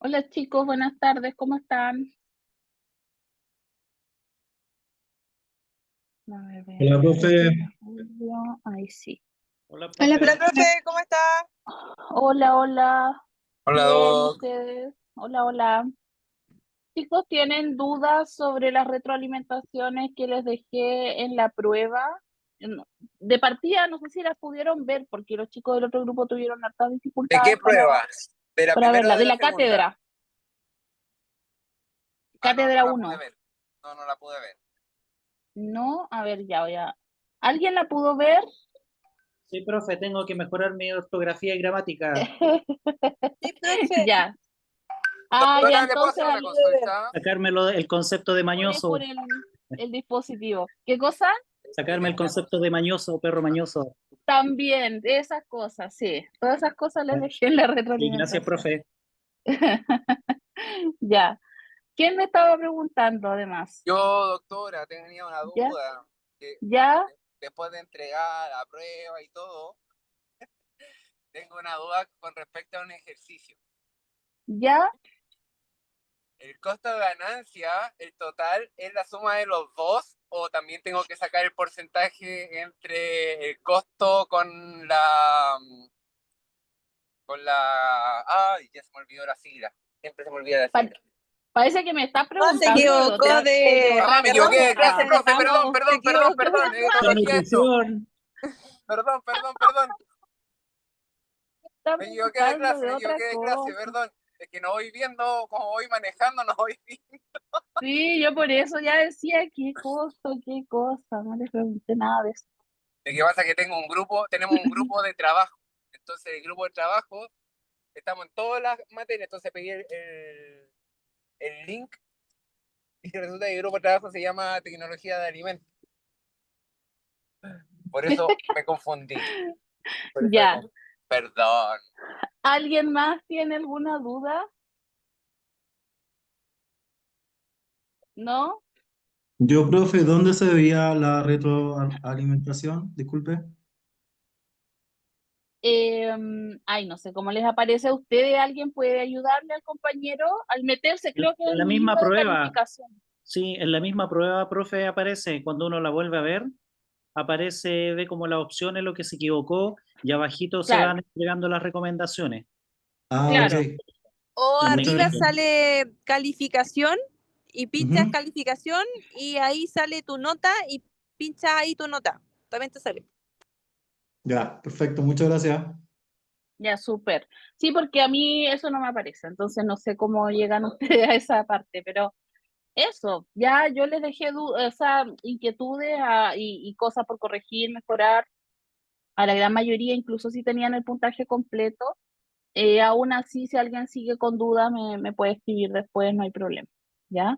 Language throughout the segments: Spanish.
Hola chicos, buenas tardes, ¿cómo están? A ver, voy a Hola, cambiar aquí profe. el audio. Ahí sí. Hola, Hola, profe. profe, ¿cómo está? Hola, hola. Hola, Bien, ¿y Doc. ustedes? Hola, hola. Chicos, ¿tienen dudas sobre las retroalimentaciones que les dejé en la prueba? No- De partida, no sé si las pudieron ver, porque los chicos del otro grupo tuvieron hartas ¿De qué dificultades pruebas? ¿De la para primera verla. o de De la la segunda? cátedra, Ah, no, no cátedra la pude 1. ver. No, no la pude ver. No, a ver, ya voy a... ¿Alguien la pudo ver? Sí, profe, tengo que mejorar mi ortografía y gramática. Sí, profe. Ya. Ah, ya, Doctora, ¿le puedo entonces hacer una lo pude ver. consulta? Sacármelo el concepto de Puede por mañoso. el dispositivo. ¿Qué cosa? Sacarme el concepto de mañoso, perro mañoso. También, esas cosas, sí. Todas esas cosas les dejé en la Y gracias, retroalimentación. profe. Ya. ¿Quién me estaba preguntando además? Yo, doctora, tenía una ¿Ya? duda. Que ¿Ya? después de entregar la prueba y todo, tengo una duda con respecto a un ejercicio. ¿Ya? ¿El costo de ganancia, el total, es la suma de los dos o también tengo que sacar el porcentaje entre el costo con ay, ya se me olvidó la sigla. Siempre se me olvida la Pa- sigla. parece que me está No, se preguntando de equivocó otra, de de... otra Ah, me equivoqué de clase, cosa. profe, perdón, Se perdón, perdón, equivocó perdón, de otra de cosa. metodología esto. Nutrición. Perdón, perdón, perdón. Está Me equivoqué de preguntando clase, de me otra equivoqué de clase, cosa. perdón. Es que no voy viendo, como voy manejando, no voy viendo. Sí, yo por eso ya decía qué cosa. No le pregunté nada de eso. Lo que pasa es que tenemos un grupo de trabajo. Entonces, el grupo de trabajo, estamos en todas las materias. Entonces, pedí el link y resulta que el grupo de trabajo se llama Tecnología de Alimentos. Por eso me confundí. Por eso me Ya. confundí. Perdón. ¿Alguien más tiene alguna duda? ¿No? Yo, profe, ¿dónde se veía la retroalimentación? Disculpe. Ay, no sé cómo les aparece a ustedes. ¿Alguien puede ayudarle al compañero al meterse? Creo que En en la el misma libro de prueba, calificación. sí, en la misma prueba, profe, aparece, cuando uno la vuelve a ver, aparece, ve como las opciones, lo que se equivocó, y abajito se Claro, van entregando las recomendaciones. Ah, ok. claro. O En Muchas arriba gracias. sale calificación y pinchas Ujú. calificación y ahí sale tu nota y pinchas ahí tu nota. También te sale. Ya, perfecto, muchas gracias. Ya, súper. Sí, porque a mí eso no me aparece, entonces no sé cómo llegan ustedes a esa parte, pero eso, ya yo les dejé esas inquietudes y cosas por corregir, mejorar a la gran mayoría, incluso si tenían el puntaje completo. Aún así, si alguien sigue con dudas, me puede escribir después, no hay problema, ¿ya?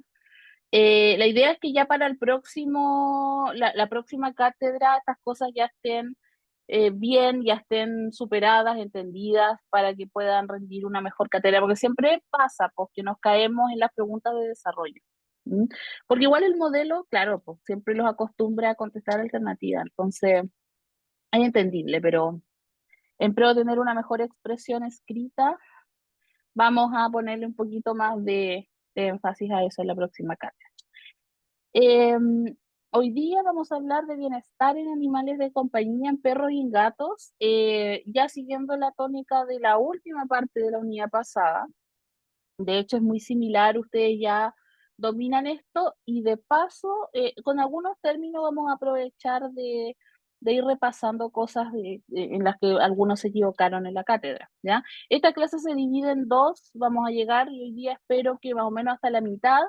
La idea es que ya para el próximo, la próxima cátedra, estas cosas ya estén bien, ya estén superadas, entendidas, para que puedan rendir una mejor cátedra, porque siempre pasa, pues, que nos caemos en las preguntas de desarrollo. ¿M? Porque igual el modelo, claro, pues siempre los acostumbra a contestar alternativas, entonces es entendible, pero en pro de tener una mejor expresión escrita, vamos a ponerle un poquito más de énfasis a eso en la próxima cátedra. Hoy día vamos a hablar de bienestar en animales de compañía, en perros y en gatos, ya siguiendo la tónica de la última parte de la unidad pasada. De hecho, es muy similar, ustedes ya dominan esto y de paso, con algunos términos vamos a aprovechar de ir repasando cosas en las que algunos se equivocaron en la cátedra, ¿ya? Esta clase se divide en dos, vamos a llegar y hoy día espero que más o menos hasta la mitad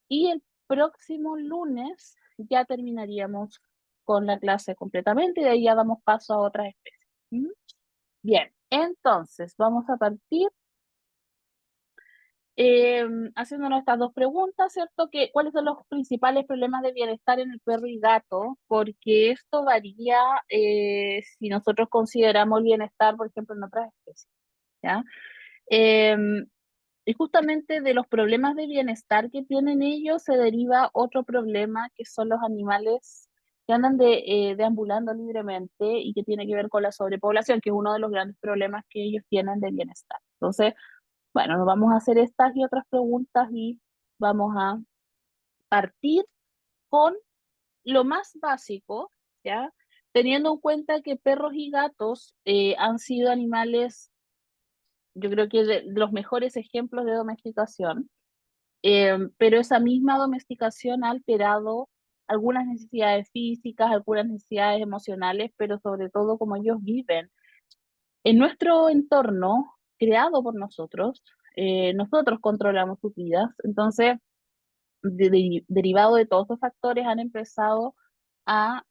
y el próximo lunes ya terminaríamos con la clase completamente y de ahí ya damos paso a otras especies. ¿Mm? Bien, entonces vamos a partir haciéndonos estas dos preguntas, ¿cierto? ¿Cuáles son los principales problemas de bienestar en el perro y gato? Porque esto varía si nosotros consideramos el bienestar, por ejemplo, en otras especies, ¿ya? Em, y justamente de los problemas de bienestar que tienen ellos se deriva otro problema que son los animales que andan deambulando libremente y que tiene que ver con la sobrepoblación, que es uno de los grandes problemas que ellos tienen de bienestar. Entonces, Bueno, nos vamos a hacer estas y otras preguntas y vamos a partir con lo más básico, ¿ya? Teniendo en cuenta que perros y gatos han sido animales, yo creo que de los mejores ejemplos de domesticación, pero esa misma domesticación ha alterado algunas necesidades físicas, algunas necesidades emocionales, pero sobre todo como ellos viven en nuestro entorno creado por nosotros. Nosotros controlamos sus vidas, entonces derivado de todos estos factores han empezado a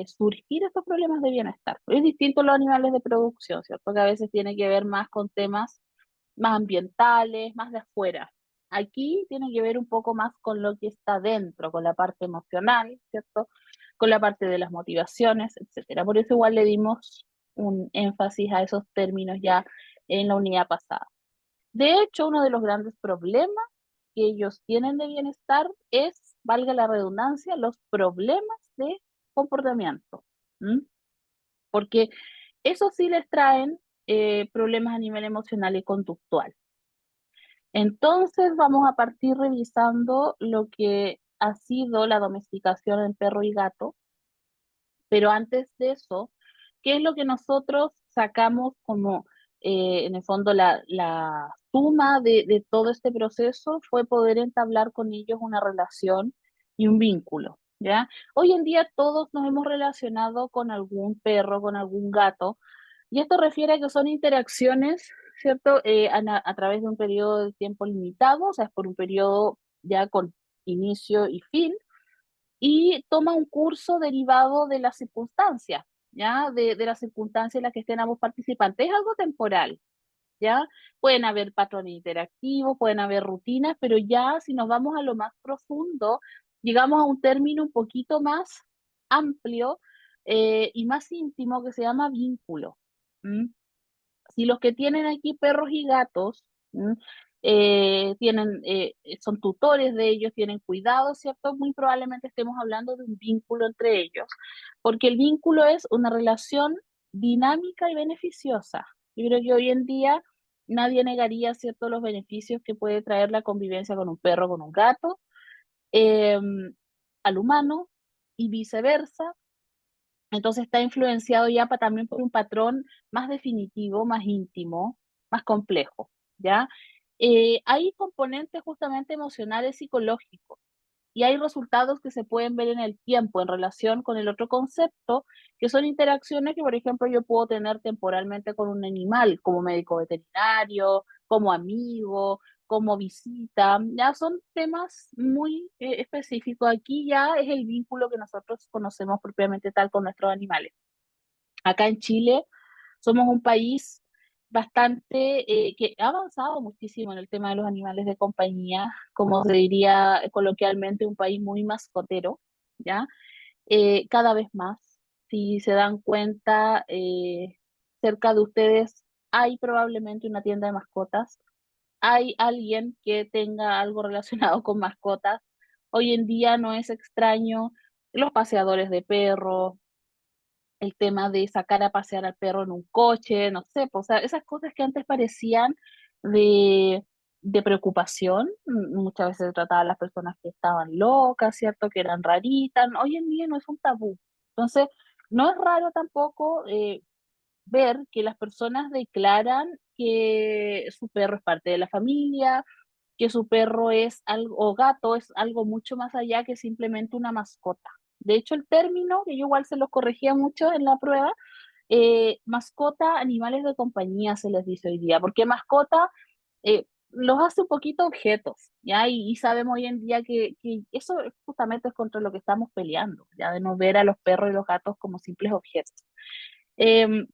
surgir estos problemas de bienestar. Es distinto a los animales de producción, ¿cierto? Que a veces tiene que ver más con temas más ambientales, más de afuera. Aquí tiene que ver un poco más con lo que está dentro, con la parte emocional, ¿cierto? Con la parte de las motivaciones, etcétera. Por eso igual le dimos un énfasis a esos términos ya en la unidad pasada. De hecho, uno de los grandes problemas que ellos tienen de bienestar es, valga la redundancia, los problemas de comportamiento. ¿Mm? Porque eso sí les traen problemas a nivel emocional y conductual. Entonces vamos a partir revisando lo que ha sido la domesticación en perro y gato, pero antes de eso, ¿qué es lo que nosotros sacamos como, en el fondo, la suma de todo este proceso? Fue poder entablar con ellos una relación y un vínculo, ¿ya? Hoy en día todos nos hemos relacionado con algún perro, con algún gato, y esto refiere a que son interacciones, ¿cierto? A través de un periodo de tiempo limitado, o sea, es por un periodo ya con inicio y fin, y toma un curso derivado de las circunstancias, ¿ya? De las circunstancias en las que estén ambos participantes. Es algo temporal, ¿ya? Pueden haber patrones interactivos, pueden haber rutinas, pero ya si nos vamos a lo más profundo, llegamos a un término un poquito más amplio y más íntimo que se llama vínculo. ¿Mm? Si los que tienen aquí perros y gatos son tutores de ellos, tienen cuidado, ¿cierto? Muy probablemente estemos hablando de un vínculo entre ellos, porque el vínculo es una relación dinámica y beneficiosa. Yo creo que hoy en día nadie negaría, ¿cierto?, los beneficios que puede traer la convivencia con un perro, con un gato, eh, al humano y viceversa. Entonces está influenciado ya también por un patrón más definitivo, más íntimo, más complejo, ¿ya? Hay componentes justamente emocionales, psicológicos, y hay resultados que se pueden ver en el tiempo en relación con el otro concepto, que son interacciones que, por ejemplo, yo puedo tener temporalmente con un animal, como médico veterinario, como amigo, como visita, ya son temas muy específicos. Aquí ya es el vínculo que nosotros conocemos propiamente tal con nuestros animales. Acá en Chile somos un país bastante que ha avanzado muchísimo en el tema de los animales de compañía, como se diría coloquialmente, un país muy mascotero, ¿ya? Cada vez más, si se dan cuenta, cerca de ustedes hay probablemente una tienda de mascotas, hay alguien que tenga algo relacionado con mascotas. Hoy en día no es extraño los paseadores de perros, el tema de sacar a pasear al perro en un coche, no sé, pues, o sea, esas cosas que antes parecían de, de preocupación, muchas veces se trataba a las personas que estaban locas, ¿cierto? Que eran raritas, hoy en día no es un tabú. Entonces, no es raro tampoco ver que las personas declaran que su perro es parte de la familia, que su perro es algo, o gato es algo mucho más allá que simplemente una mascota. De hecho, el término, que yo igual se los corregía mucho en la prueba, mascota, animales de compañía se les dice hoy día, porque mascota los hace un poquito objetos, ¿ya? Y sabemos hoy en día que eso justamente es contra lo que estamos peleando, ya de no ver a los perros y los gatos como simples objetos. Em,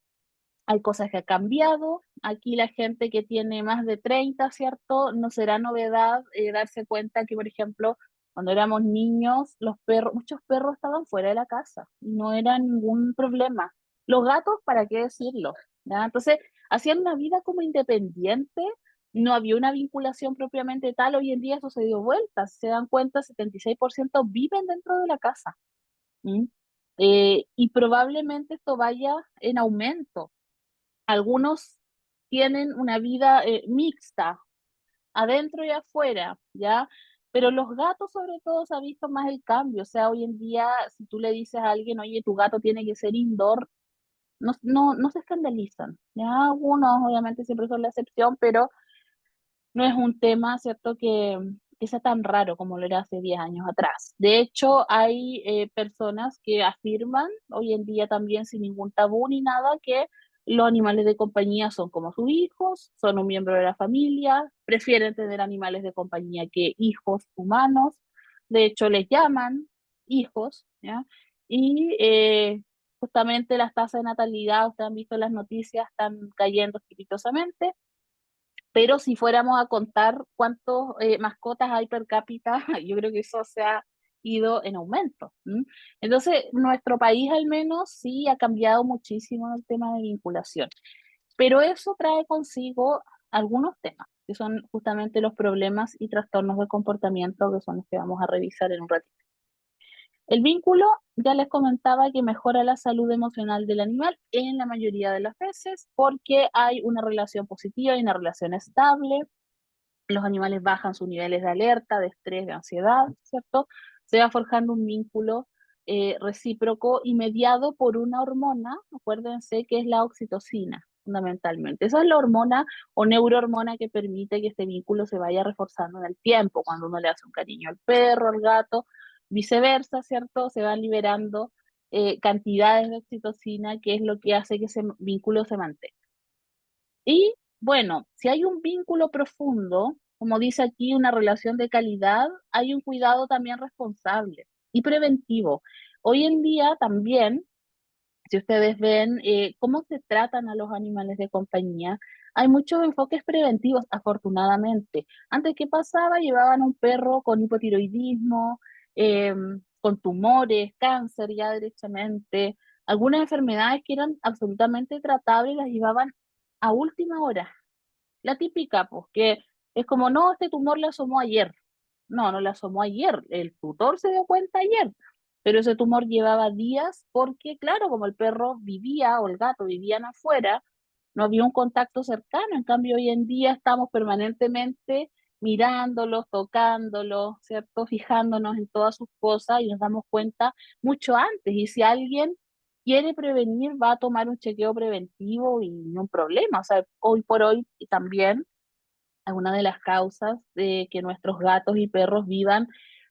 Hay cosas que han cambiado. Aquí la gente que tiene más de 30, ¿cierto? No será novedad darse cuenta que, por ejemplo, cuando éramos niños, los perros, muchos perros estaban fuera de la casa y no era ningún problema. Los gatos, ¿para qué decirlo? ¿Ya? Entonces, hacían una vida como independiente, no había una vinculación propiamente tal. Hoy en día eso se dio vuelta. Si se dan cuenta, 76% viven dentro de la casa. ¿Mm? Y probablemente esto vaya en aumento. Algunos tienen una vida mixta, adentro y afuera, ¿ya? Pero los gatos sobre todo se ha visto más el cambio, o sea, hoy en día si tú le dices a alguien, oye, tu gato tiene que ser indoor, no se escandalizan, ¿ya? Algunos obviamente siempre son la excepción, pero no es un tema, ¿cierto?, que sea tan raro como lo era hace 10 años atrás. De hecho, hay personas que afirman hoy en día también sin ningún tabú ni nada que los animales de compañía son como sus hijos, son un miembro de la familia, prefieren tener animales de compañía que hijos humanos, de hecho les llaman hijos, ¿ya? Y justamente las tasas de natalidad, ustedes han visto en las noticias, están cayendo estrepitosamente, pero si fuéramos a contar cuántas mascotas hay per cápita, yo creo que eso se ha ido en aumento. ¿M? Entonces, nuestro país al menos sí ha cambiado muchísimo el tema de vinculación, pero eso trae consigo algunos temas, que son justamente los problemas y trastornos de comportamiento, que son los que vamos a revisar en un ratito. El vínculo, ya les comentaba que mejora la salud emocional del animal en la mayoría de las veces porque hay una relación positiva y una relación estable. Los animales bajan sus niveles de alerta, de estrés, de ansiedad, ¿cierto? Se va forjando un vínculo recíproco y mediado por una hormona, acuérdense que es la oxitocina, fundamentalmente. Esa es la hormona o neurohormona que permite que este vínculo se vaya reforzando en el tiempo, cuando uno le hace un cariño al perro, al gato, viceversa, ¿cierto? Se van liberando cantidades de oxitocina, que es lo que hace que ese vínculo se mantenga. Y bueno, si hay un vínculo profundo, como dice aquí, una relación de calidad, hay un cuidado también responsable y preventivo. Hoy en día también, si ustedes ven cómo se tratan a los animales de compañía, hay muchos enfoques preventivos, afortunadamente. Antes, ¿qué pasaba? Llevaban un perro con hipotiroidismo, con tumores, cáncer ya derechamente, algunas enfermedades que eran absolutamente tratables las llevaban a última hora. La típica, pues, que es como, no, este tumor le asomó ayer. No le asomó ayer, el tutor se dio cuenta ayer, pero ese tumor llevaba días porque, claro, como el perro vivía o el gato vivían afuera, no había un contacto cercano. En cambio, hoy en día estamos permanentemente mirándolos, tocándolos, ¿cierto? Fijándonos en todas sus cosas y nos damos cuenta mucho antes. Y si alguien quiere prevenir, va a tomar un chequeo preventivo y no un problema. O sea, hoy por hoy también es una de las causas de que nuestros gatos y perros vivan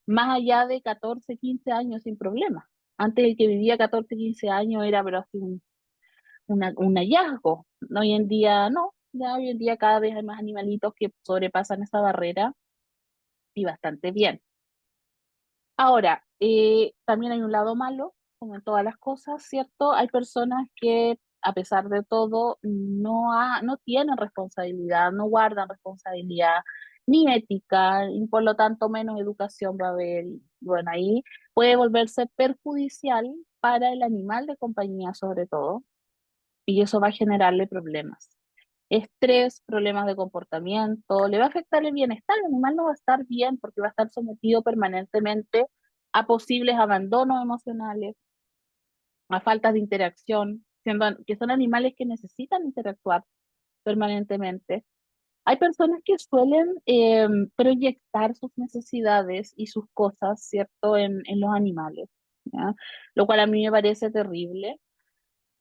más allá de 14, 15 años sin problema. Antes el que vivía 14, 15 años era pero así un hallazgo. Hoy en día no, ya hoy en día cada vez hay más animalitos que sobrepasan esa barrera y bastante bien. Ahora, también hay un lado malo, como en todas las cosas, ¿cierto? Hay personas que, a pesar de todo, no tienen responsabilidad, no guardan responsabilidad ni ética, y por lo tanto menos educación va a haber. Y bueno, ahí puede volverse perjudicial para el animal de compañía sobre todo, y eso va a generarle problemas. Estrés, problemas de comportamiento, le va a afectar el bienestar, el animal no va a estar bien porque va a estar sometido permanentemente a posibles abandonos emocionales, a faltas de interacción, siendo que son animales que necesitan interactuar permanentemente. Hay personas que suelen proyectar sus necesidades y sus cosas, ¿cierto?, en los animales, ¿ya? Lo cual a mí me parece terrible.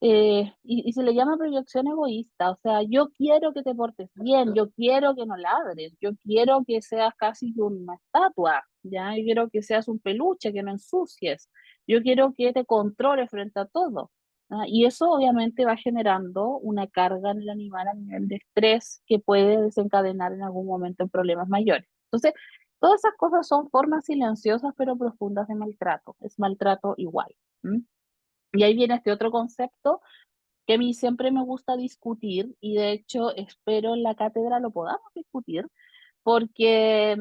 Y se le llama proyección egoísta, o sea, yo quiero que te portes bien, yo quiero que no ladres, yo quiero que seas casi una estatua, ¿ya? Yo quiero que seas un peluche, que no ensucies, yo quiero que te controles frente a todo, ¿ah? Y eso obviamente va generando una carga en el animal a nivel de estrés que puede desencadenar en algún momento en problemas mayores. Entonces, todas esas cosas son formas silenciosas pero profundas de maltrato, es maltrato igual. ¿M? Y ahí viene este otro concepto que a mí siempre me gusta discutir y de hecho espero en la cátedra lo podamos discutir porque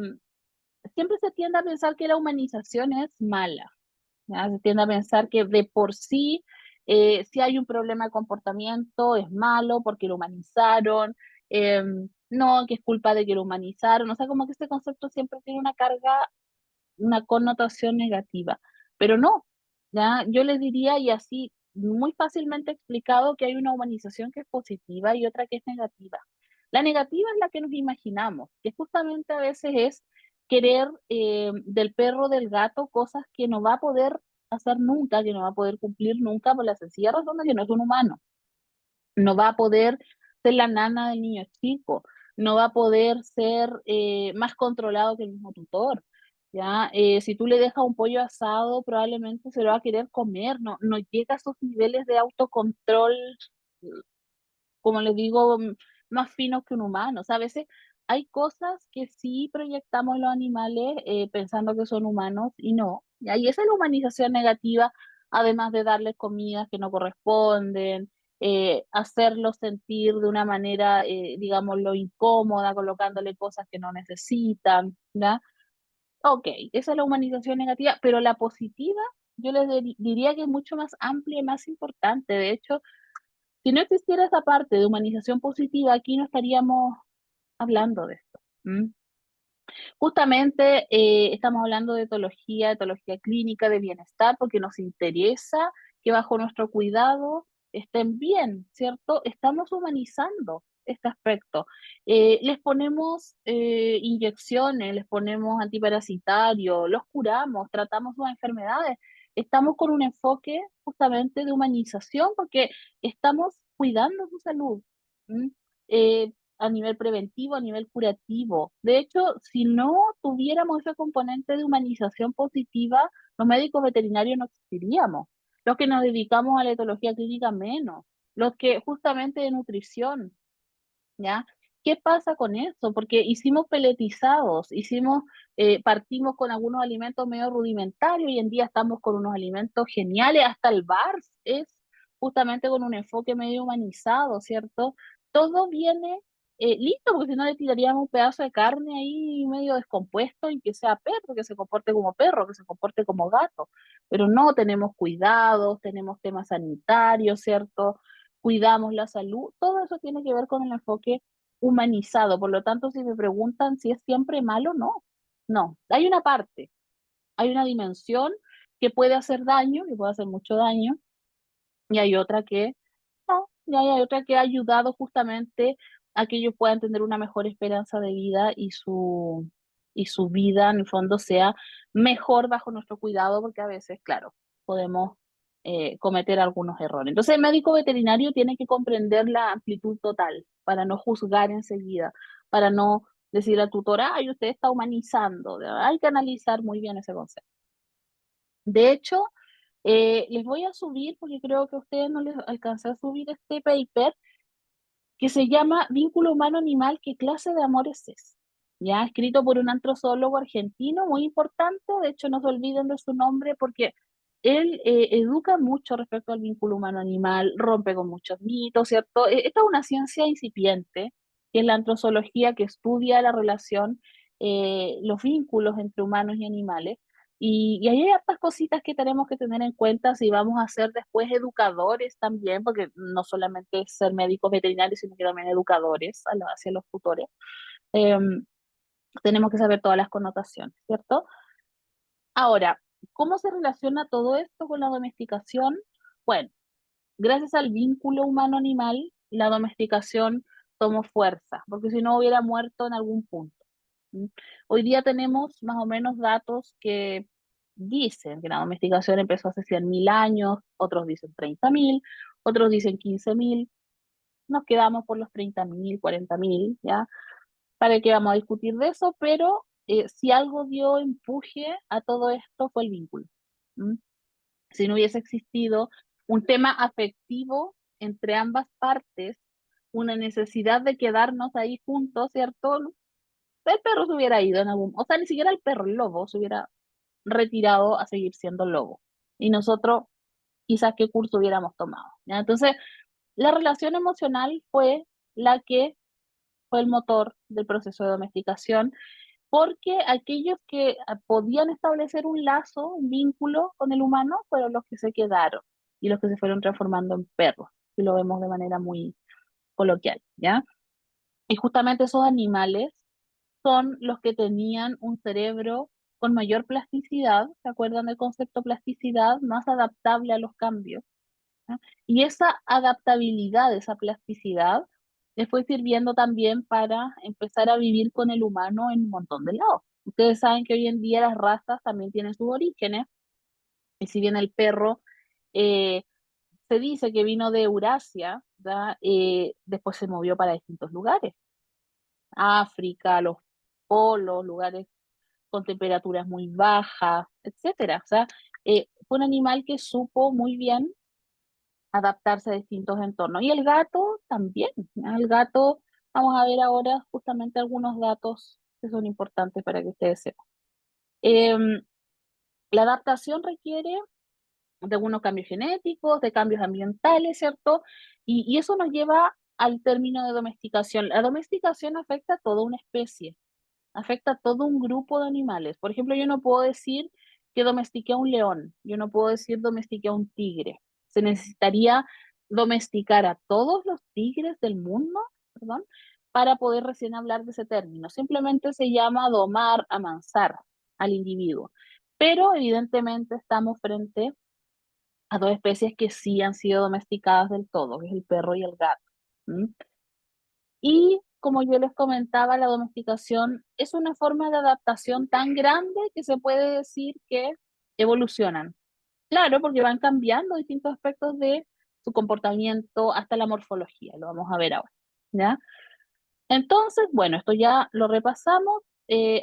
siempre se tiende a pensar que la humanización es mala, ¿ya? Se tiende a pensar que de por sí, si hay un problema de comportamiento es malo porque lo humanizaron, eh, no, que es culpa de que lo humanizaron, o sea, como que este concepto siempre tiene una carga, una connotación negativa, pero no, ¿ya? Yo les diría, y así muy fácilmente explicado, que hay una humanización que es positiva y otra que es negativa. La negativa es la que nos imaginamos, que justamente a veces es querer del perro, del gato, cosas que no va a poder hacer nunca, que no va a poder cumplir nunca por la sencilla razón de que no es un humano. No va a poder ser la nana del niño chico, no va a poder ser más controlado que el mismo tutor. ¿Ya? Si tú le dejas un pollo asado, probablemente se lo va a querer comer, no llega a esos niveles de autocontrol, como les digo, más finos que un humano. O sea, a veces hay cosas que sí proyectamos en los animales pensando que son humanos y no. ¿Ya? Y esa es la humanización negativa, además de darles comidas que no corresponden, hacerlos sentir de una manera, digámoslo, incómoda, colocándole cosas que no necesitan. ¿Ya? Ok, esa es la humanización negativa, pero la positiva, yo les diría que es mucho más amplia y más importante. De hecho, si no existiera esa parte de humanización positiva, aquí no estaríamos hablando de esto. ¿Mm? Justamente estamos hablando de etología clínica, de bienestar, porque nos interesa que bajo nuestro cuidado estén bien, ¿cierto? Estamos humanizando este aspecto. Les ponemos inyecciones, les ponemos antiparasitarios, los curamos, tratamos sus enfermedades. Estamos con un enfoque justamente de humanización porque estamos cuidando su salud. ¿Mm? A nivel preventivo, a nivel curativo. De hecho, si no tuviéramos ese componente de humanización positiva, los médicos veterinarios no existiríamos. Los que nos dedicamos a la etología clínica menos. Los que justamente de nutrición, ¿ya? ¿Qué pasa con eso? Porque hicimos peletizados, partimos con algunos alimentos medio rudimentarios, y en día estamos con unos alimentos geniales, hasta el BARS es justamente con un enfoque medio humanizado, ¿cierto? Todo viene listo, porque si no le tiraríamos un pedazo de carne ahí medio descompuesto y que sea perro, que se comporte como perro, que se comporte como gato. Pero no, tenemos cuidados, tenemos temas sanitarios, ¿cierto? Cuidamos la salud, todo eso tiene que ver con el enfoque humanizado. Por lo tanto, si me preguntan si es siempre malo, no, no. Hay una parte, hay una dimensión que puede hacer daño, que puede hacer mucho daño, y hay otra que no, y hay otra que ha ayudado justamente a que ellos puedan tener una mejor esperanza de vida y su vida en el fondo sea mejor bajo nuestro cuidado, porque a veces, claro, podemos cometer algunos errores. Entonces el médico veterinario tiene que comprender la amplitud total para no juzgar enseguida, para no decir al tutor, ay, usted está humanizando. Hay que analizar muy bien ese concepto. De hecho, les voy a subir, porque creo que a ustedes no les alcancé a subir este paper, que se llama Vínculo humano-animal, ¿qué clase de amor es ese? Ya, escrito por un antropólogo argentino muy importante. De hecho, no se olviden de su nombre, porque él educa mucho respecto al vínculo humano-animal, rompe con muchos mitos, ¿cierto? Esta es una ciencia incipiente, que es la antrozoología, que estudia la relación, los vínculos entre humanos y animales. Y ahí hay hartas cositas que tenemos que tener en cuenta si vamos a ser después educadores también, porque no solamente es ser médicos veterinarios, sino que también educadores hacia los tutores. Em, Tenemos que saber todas las connotaciones, ¿cierto? Ahora, ¿cómo se relaciona todo esto con la domesticación? Bueno, gracias al vínculo humano-animal, la domesticación tomó fuerza, porque si no hubiera muerto en algún punto. ¿Mm? Hoy día tenemos más o menos datos que dicen que la domesticación empezó hace 100.000 años, otros dicen 30.000, otros dicen 15.000, nos quedamos por los 30.000, 40.000, ¿ya? ¿Para qué vamos a discutir de eso? Pero si algo dio empuje a todo esto fue el vínculo. ¿Mm? Si no hubiese existido un tema afectivo entre ambas partes, una necesidad de quedarnos ahí juntos, ¿cierto? El perro se hubiera ido en algún, o sea, ni siquiera el perro, el lobo, se hubiera retirado a seguir siendo lobo. Y nosotros, quizás qué curso hubiéramos tomado. ¿Ya? Entonces, la relación emocional fue la que fue el motor del proceso de domesticación, porque aquellos que podían establecer un lazo, un vínculo con el humano, fueron los que se quedaron y los que se fueron transformando en perros, y lo vemos de manera muy coloquial, ¿ya? Y justamente esos animales son los que tenían un cerebro con mayor plasticidad, ¿se acuerdan del concepto plasticidad? Más adaptable a los cambios. ¿No? Y esa adaptabilidad, esa plasticidad, les fue sirviendo también para empezar a vivir con el humano en un montón de lados. Ustedes saben que hoy en día las razas también tienen sus orígenes, y si bien el perro eh, se dice que vino de Eurasia, ¿verdad? Después se movió para distintos lugares, África, los polos, lugares con temperaturas muy bajas, etcétera. O sea, fue un animal que supo muy bien adaptarse a distintos entornos. Y el gato también, ¿no? El gato, vamos a ver ahora justamente algunos datos que son importantes para que ustedes sepan. Em, la adaptación requiere de algunos cambios genéticos, de cambios ambientales, ¿cierto? Y eso nos lleva al término de domesticación. La domesticación afecta a toda una especie, afecta a todo un grupo de animales. Por ejemplo, yo no puedo decir que domestiqué a un león, yo no puedo decir domestiqué a un tigre. Se necesitaría domesticar a todos los tigres del mundo, perdón, para poder recién hablar de ese término. Simplemente se llama domar, amansar al individuo. Pero evidentemente estamos frente a dos especies que sí han sido domesticadas del todo, que es el perro y el gato. ¿Mm? Y como yo les comentaba, la domesticación es una forma de adaptación tan grande que se puede decir que evolucionan. Claro, porque van cambiando distintos aspectos de su comportamiento hasta la morfología, lo vamos a ver ahora, ¿ya? Entonces, bueno, esto ya lo repasamos.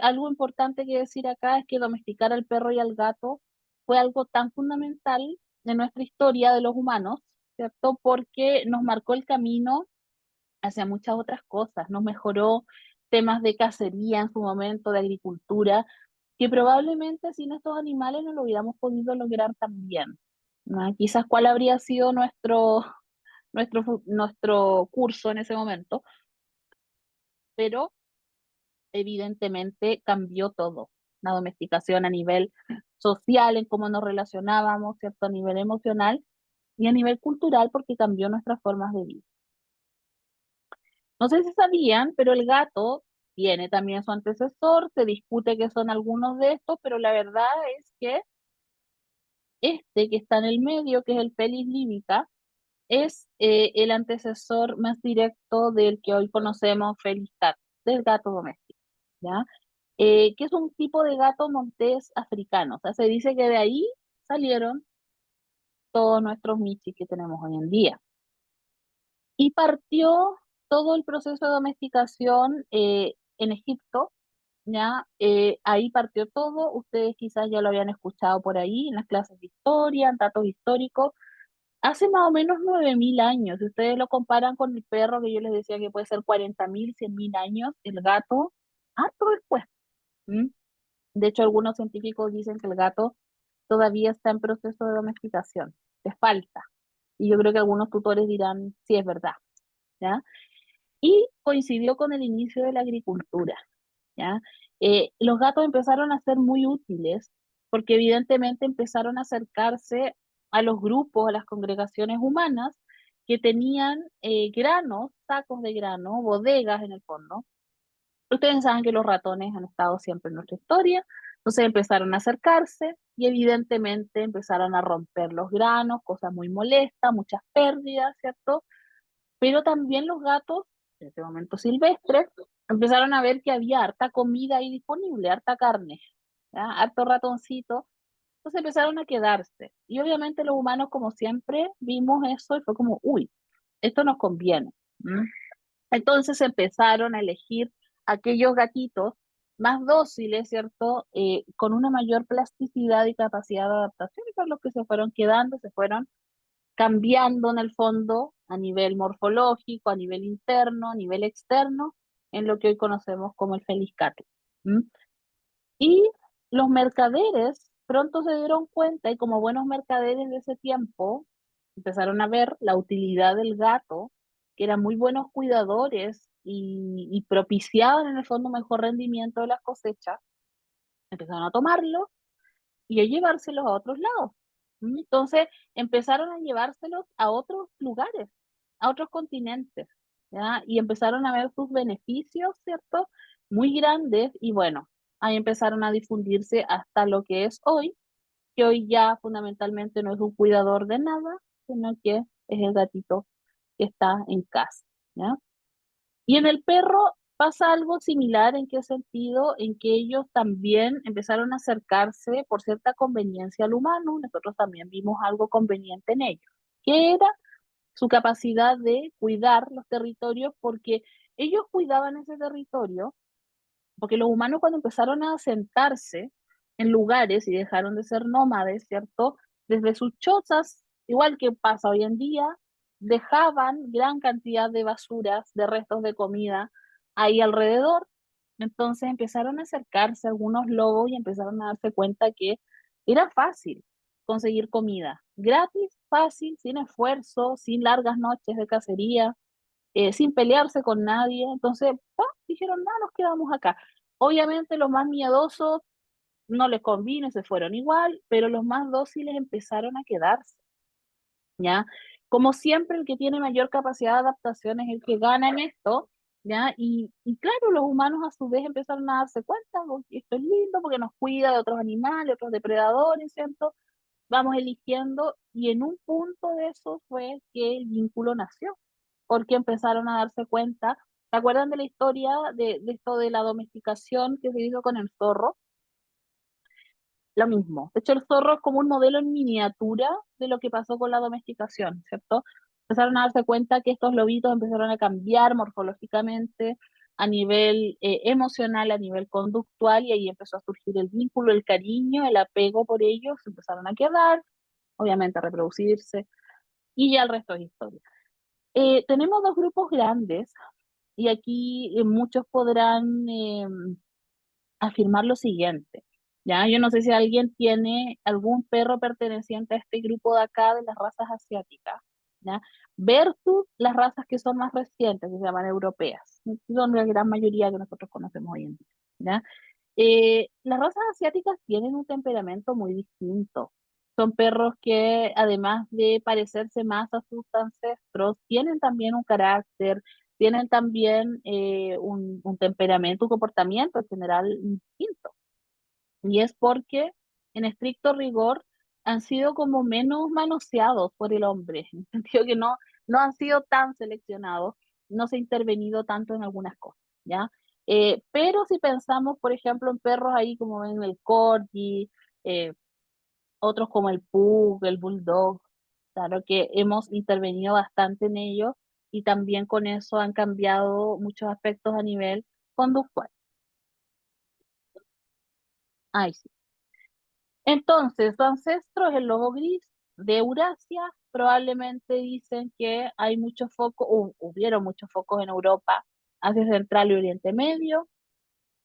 Algo importante que decir acá es que domesticar al perro y al gato fue algo tan fundamental en nuestra historia de los humanos, ¿cierto? Porque nos marcó el camino hacia muchas otras cosas, nos mejoró temas de cacería en su momento, de agricultura, que probablemente sin estos animales no lo hubiéramos podido lograr también, ¿no? Quizás cuál habría sido nuestro curso en ese momento, pero evidentemente cambió todo. La domesticación a nivel social, en cómo nos relacionábamos, ¿cierto? A nivel emocional y a nivel cultural, porque cambió nuestras formas de vida. No sé si sabían, pero el gato tiene también su antecesor, se discute que son algunos de estos, pero la verdad es que este que está en el medio, que es el Felis libica, es el antecesor más directo del que hoy conocemos Felis cat, del gato doméstico, ¿ya? Que es un tipo de gato montés africano. O sea, se dice que de ahí salieron todos nuestros michis que tenemos hoy en día. Y partió todo el proceso de domesticación en Egipto, ¿ya? Ahí partió todo, ustedes quizás ya lo habían escuchado por ahí en las clases de historia, en datos históricos, hace más o menos 9.000 años. Si ustedes lo comparan con el perro, que yo les decía que puede ser 40.000, 100.000 años, el gato, harto después. ¿Mm? De hecho, algunos científicos dicen que el gato todavía está en proceso de domesticación, le falta. Y yo creo que algunos tutores dirán, sí, es verdad, ¿ya? Y coincidió con el inicio de la agricultura, ¿ya? Los gatos empezaron a ser muy útiles porque evidentemente empezaron a acercarse a los grupos, a las congregaciones humanas que tenían granos, sacos de grano, bodegas en el fondo. Ustedes saben que los ratones han estado siempre en nuestra historia, entonces empezaron a acercarse y evidentemente empezaron a romper los granos, cosas muy molestas, muchas pérdidas, ¿cierto? Pero también los gatos, en ese momento silvestres, empezaron a ver que había harta comida ahí disponible, harta carne, ¿ya? Harto ratoncito, entonces empezaron a quedarse. Y obviamente los humanos, como siempre, vimos eso y fue como, uy, esto nos conviene. ¿Mm? Entonces empezaron a elegir aquellos gatitos más dóciles, ¿cierto? Con una mayor plasticidad y capacidad de adaptación, y por los que se fueron quedando, se fueron cambiando en el fondo a nivel morfológico, a nivel interno, a nivel externo, en lo que hoy conocemos como el Felis catus. ¿Mm? Y los mercaderes pronto se dieron cuenta y como buenos mercaderes de ese tiempo empezaron a ver la utilidad del gato, que eran muy buenos cuidadores y propiciaban en el fondo mejor rendimiento de las cosechas, empezaron a tomarlo y a llevárselos a otros lados. Entonces empezaron a llevárselos a otros lugares, a otros continentes, ¿ya? Y empezaron a ver sus beneficios, ¿cierto? Muy grandes y bueno, ahí empezaron a difundirse hasta lo que es hoy, que hoy ya fundamentalmente no es un cuidador de nada, sino que es el gatito que está en casa, ¿ya? Y en el perro pasa algo similar. ¿En qué sentido? En que ellos también empezaron a acercarse por cierta conveniencia al humano. Nosotros también vimos algo conveniente en ellos, que era su capacidad de cuidar los territorios, porque ellos cuidaban ese territorio, porque los humanos cuando empezaron a asentarse en lugares y dejaron de ser nómades, ¿cierto? Desde sus chozas, igual que pasa hoy en día, dejaban gran cantidad de basuras, de restos de comida ahí alrededor. Entonces empezaron a acercarse algunos lobos y empezaron a darse cuenta que era fácil conseguir comida, gratis, fácil, sin esfuerzo, sin largas noches de cacería, sin pelearse con nadie. Entonces, dijeron, no, nos quedamos acá. Obviamente los más miedosos no les convino, se fueron igual, pero los más dóciles empezaron a quedarse, ¿ya? Como siempre, el que tiene mayor capacidad de adaptación es el que gana en esto, ¿ya? Y claro, los humanos a su vez empezaron a darse cuenta, "Oh, esto es lindo porque nos cuida de otros animales, otros depredadores, ¿cierto? Vamos eligiendo", y en un punto de eso fue que el vínculo nació, porque empezaron a darse cuenta. ¿Se acuerdan de la historia de esto de la domesticación que se hizo con el zorro? Lo mismo. De hecho, el zorro es como un modelo en miniatura de lo que pasó con la domesticación, ¿cierto? Empezaron a darse cuenta que estos lobitos empezaron a cambiar morfológicamente, a nivel emocional, a nivel conductual, y ahí empezó a surgir el vínculo, el cariño, el apego por ellos, se empezaron a quedar, obviamente a reproducirse, y ya el resto es historia. Tenemos dos grupos grandes, y aquí muchos podrán afirmar lo siguiente, ¿ya? Yo no sé si alguien tiene algún perro perteneciente a este grupo de acá de las razas asiáticas, ¿ya? Versus las razas que son más recientes, que se llaman europeas, son la gran mayoría que nosotros conocemos hoy en día, ¿ya? Las razas asiáticas tienen un temperamento muy distinto. Son perros que, además de parecerse más a sus ancestros, tienen también un carácter, tienen también un temperamento, un comportamiento en general distinto. Y es porque, en estricto rigor, han sido como menos manoseados por el hombre, en el sentido que no han sido tan seleccionados, no se ha intervenido tanto en algunas cosas, ¿ya? Pero si pensamos, por ejemplo, en perros ahí como ven el corgi, eh, otros como el pug, el bulldog, claro que hemos intervenido bastante en ellos y también con eso han cambiado muchos aspectos a nivel conductual. Ay, sí. Entonces, su ancestro es el lobo gris de Eurasia. Probablemente dicen que hay muchos focos, hubieron muchos focos en Europa, Asia Central y Oriente Medio.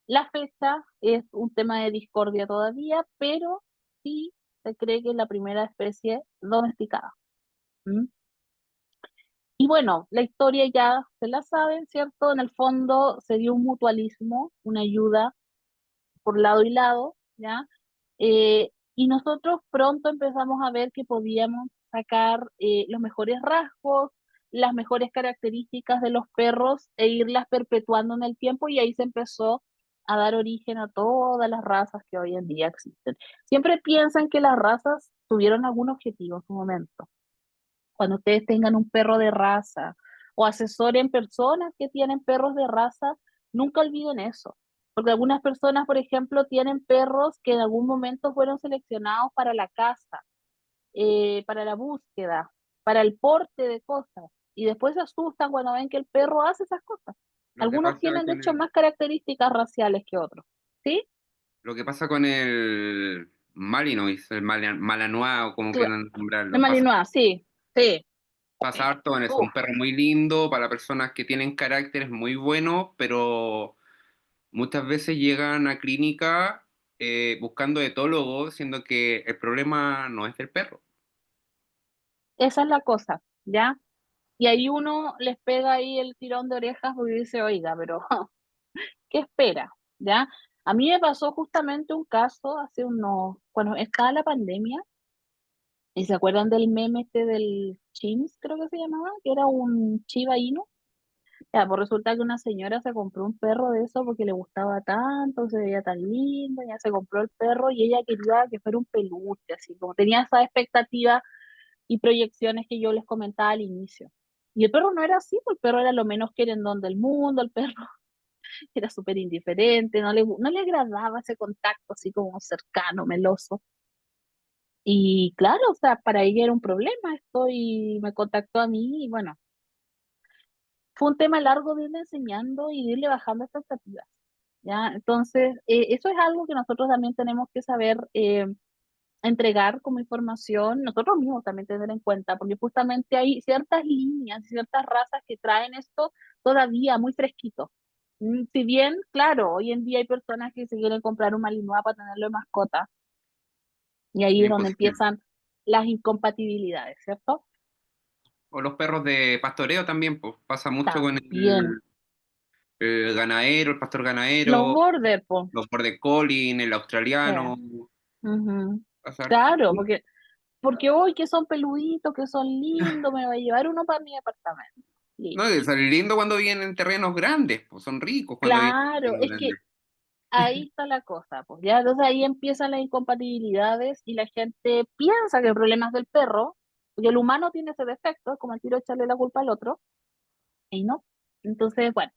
La fecha es un tema de discordia todavía, pero sí se cree que es la primera especie domesticada. ¿Mm? Y bueno, la historia ya se la saben, ¿cierto? En el fondo se dio un mutualismo, una ayuda por lado y lado, ¿ya? Y nosotros pronto empezamos a ver que podíamos sacar los mejores rasgos, las mejores características de los perros e irlas perpetuando en el tiempo, y ahí se empezó a dar origen a todas las razas que hoy en día existen. Siempre piensan que las razas tuvieron algún objetivo en su momento. Cuando ustedes tengan un perro de raza o asesoren personas que tienen perros de raza, nunca olviden eso. Porque algunas personas, por ejemplo, tienen perros que en algún momento fueron seleccionados para la caza, para la búsqueda, para el porte de cosas. Y después se asustan cuando ven que el perro hace esas cosas. Lo que Algunos pasa tienen, de con hecho, más características raciales que otros. ¿Sí? lo que pasa con el Malinois, el Malanois, o como quieran De nombrarlo, Malinois, sí, sí. pasa harto en eso. Uf, Un perro muy lindo para personas que tienen caracteres muy buenos, pero muchas veces llegan a clínica buscando etólogos, siendo que el problema no es del perro. esa es la cosa, ¿ya? Y ahí uno les pega ahí el tirón de orejas porque dice, oiga, pero ¿qué espera? ¿Ya? A mí me pasó justamente un caso hace unos, cuando estaba la pandemia, y se acuerdan del meme este del Chins, creo que se llamaba, que era un Shiba Inu. Ya, pues resulta que una señora se compró un perro de eso porque le gustaba tanto, se veía tan lindo, ya se compró el perro y ella quería que fuera un peluche, así como tenía esa expectativa y proyecciones que yo les comentaba al inicio. Y el perro no era así, pues el perro era lo menos querendón del mundo, el perro era súper indiferente, no le agradaba ese contacto así como cercano, meloso. Y claro, o sea, para ella era un problema esto y me contactó a mí y bueno, fue un tema largo de irle enseñando y de irle bajando expectativas. ¿Ya? Entonces, eso es algo que nosotros también tenemos que saber entregar como información, nosotros mismos también tener en cuenta, porque justamente hay ciertas líneas, ciertas razas que traen esto todavía muy fresquito. Si bien, claro, hoy en día hay personas que se quieren comprar un Malinois para tenerlo de mascota, y ahí es donde Imposible. empiezan las incompatibilidades, ¿cierto? O los perros de pastoreo también, pues pasa mucho con También. el ganadero, el pastor Los ganadero, border, pues. los border collie, el australiano, Ujú. pasa harto. Claro, porque hoy que son peluditos, que son lindos, me va a llevar uno para mi departamento. No, Listo. es lindo cuando vienen en terrenos grandes, pues son ricos cuando vienen en Claro, terrenos es que grandes. ahí está la cosa, pues ya, entonces ahí empiezan las incompatibilidades y la gente piensa que el problema es del perro, porque el humano tiene ese defecto, es como el tiro echarle la culpa al otro, y no. Entonces, bueno,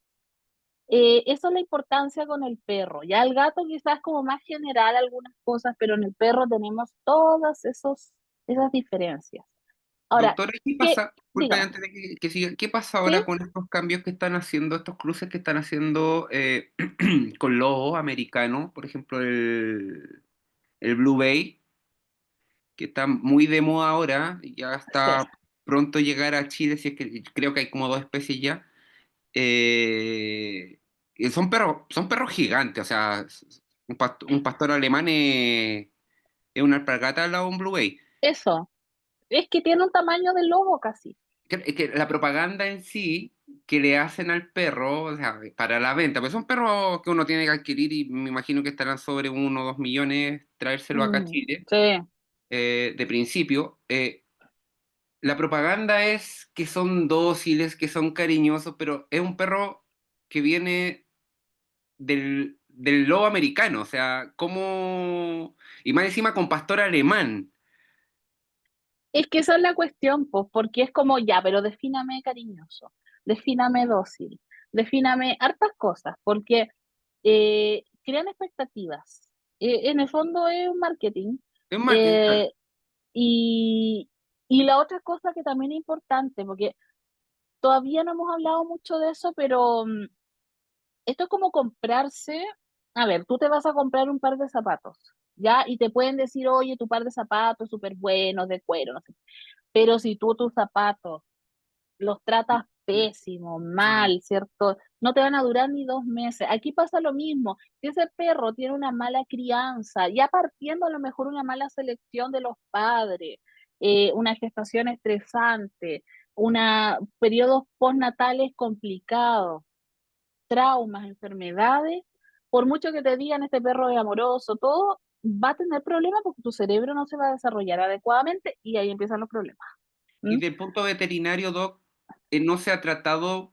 eso es la importancia con el perro. Ya el gato quizás como más general algunas cosas, pero en el perro tenemos todas esas diferencias. Ahora, Doctora, ¿qué ¿qué? pasa? Disculpe, Dígame, antes de que siga, ¿qué pasa ¿sí? ahora con estos cambios que están haciendo, estos cruces que están haciendo con lobos americanos? Por ejemplo, el Blue Bay, que está muy de moda ahora, y ya Sí, está pronto llegar a Chile, si es que creo que hay como dos especies ya. Y son perros gigantes, o sea, un pastor alemán es una alpargata al lado de un Blue Bay. eso. Es que tiene un tamaño de lobo casi. Es que la propaganda en sí que le hacen al perro, o sea, para la venta, pues son perros que uno tiene que adquirir y me imagino que estarán sobre 1 o 2 millones, traérselo acá a Mm, Chile, sí. de principio. La propaganda es que son dóciles, que son cariñosos, pero es un perro que viene del lobo americano, o sea, como... Y más encima con pastor alemán. Es que esa es la cuestión, pues, porque es como, ya, pero defíname cariñoso, defíname dócil, defíname hartas cosas, porque crean expectativas. En el fondo es un marketing. Es un marketing, claro. eh, y, y la otra cosa que también es importante, porque todavía no hemos hablado mucho de eso, pero esto es como comprarse, a ver, tú te vas a comprar un par de zapatos, ¿ya? Y te pueden decir, oye, tu par de zapatos súper buenos, de cuero, no sé. Pero si tú tus zapatos los tratas pésimo, mal, ¿cierto? No te van a durar ni 2 meses. Aquí pasa lo mismo. Si ese perro tiene una mala crianza, ya partiendo a lo mejor una mala selección de los padres, una gestación estresante, periodos postnatales complicados, traumas, enfermedades, por mucho que te digan este perro es amoroso, todo va a tener problemas porque tu cerebro no se va a desarrollar adecuadamente y ahí empiezan los problemas. Y ¿Mm? del punto veterinario, Doc, no se ha tratado,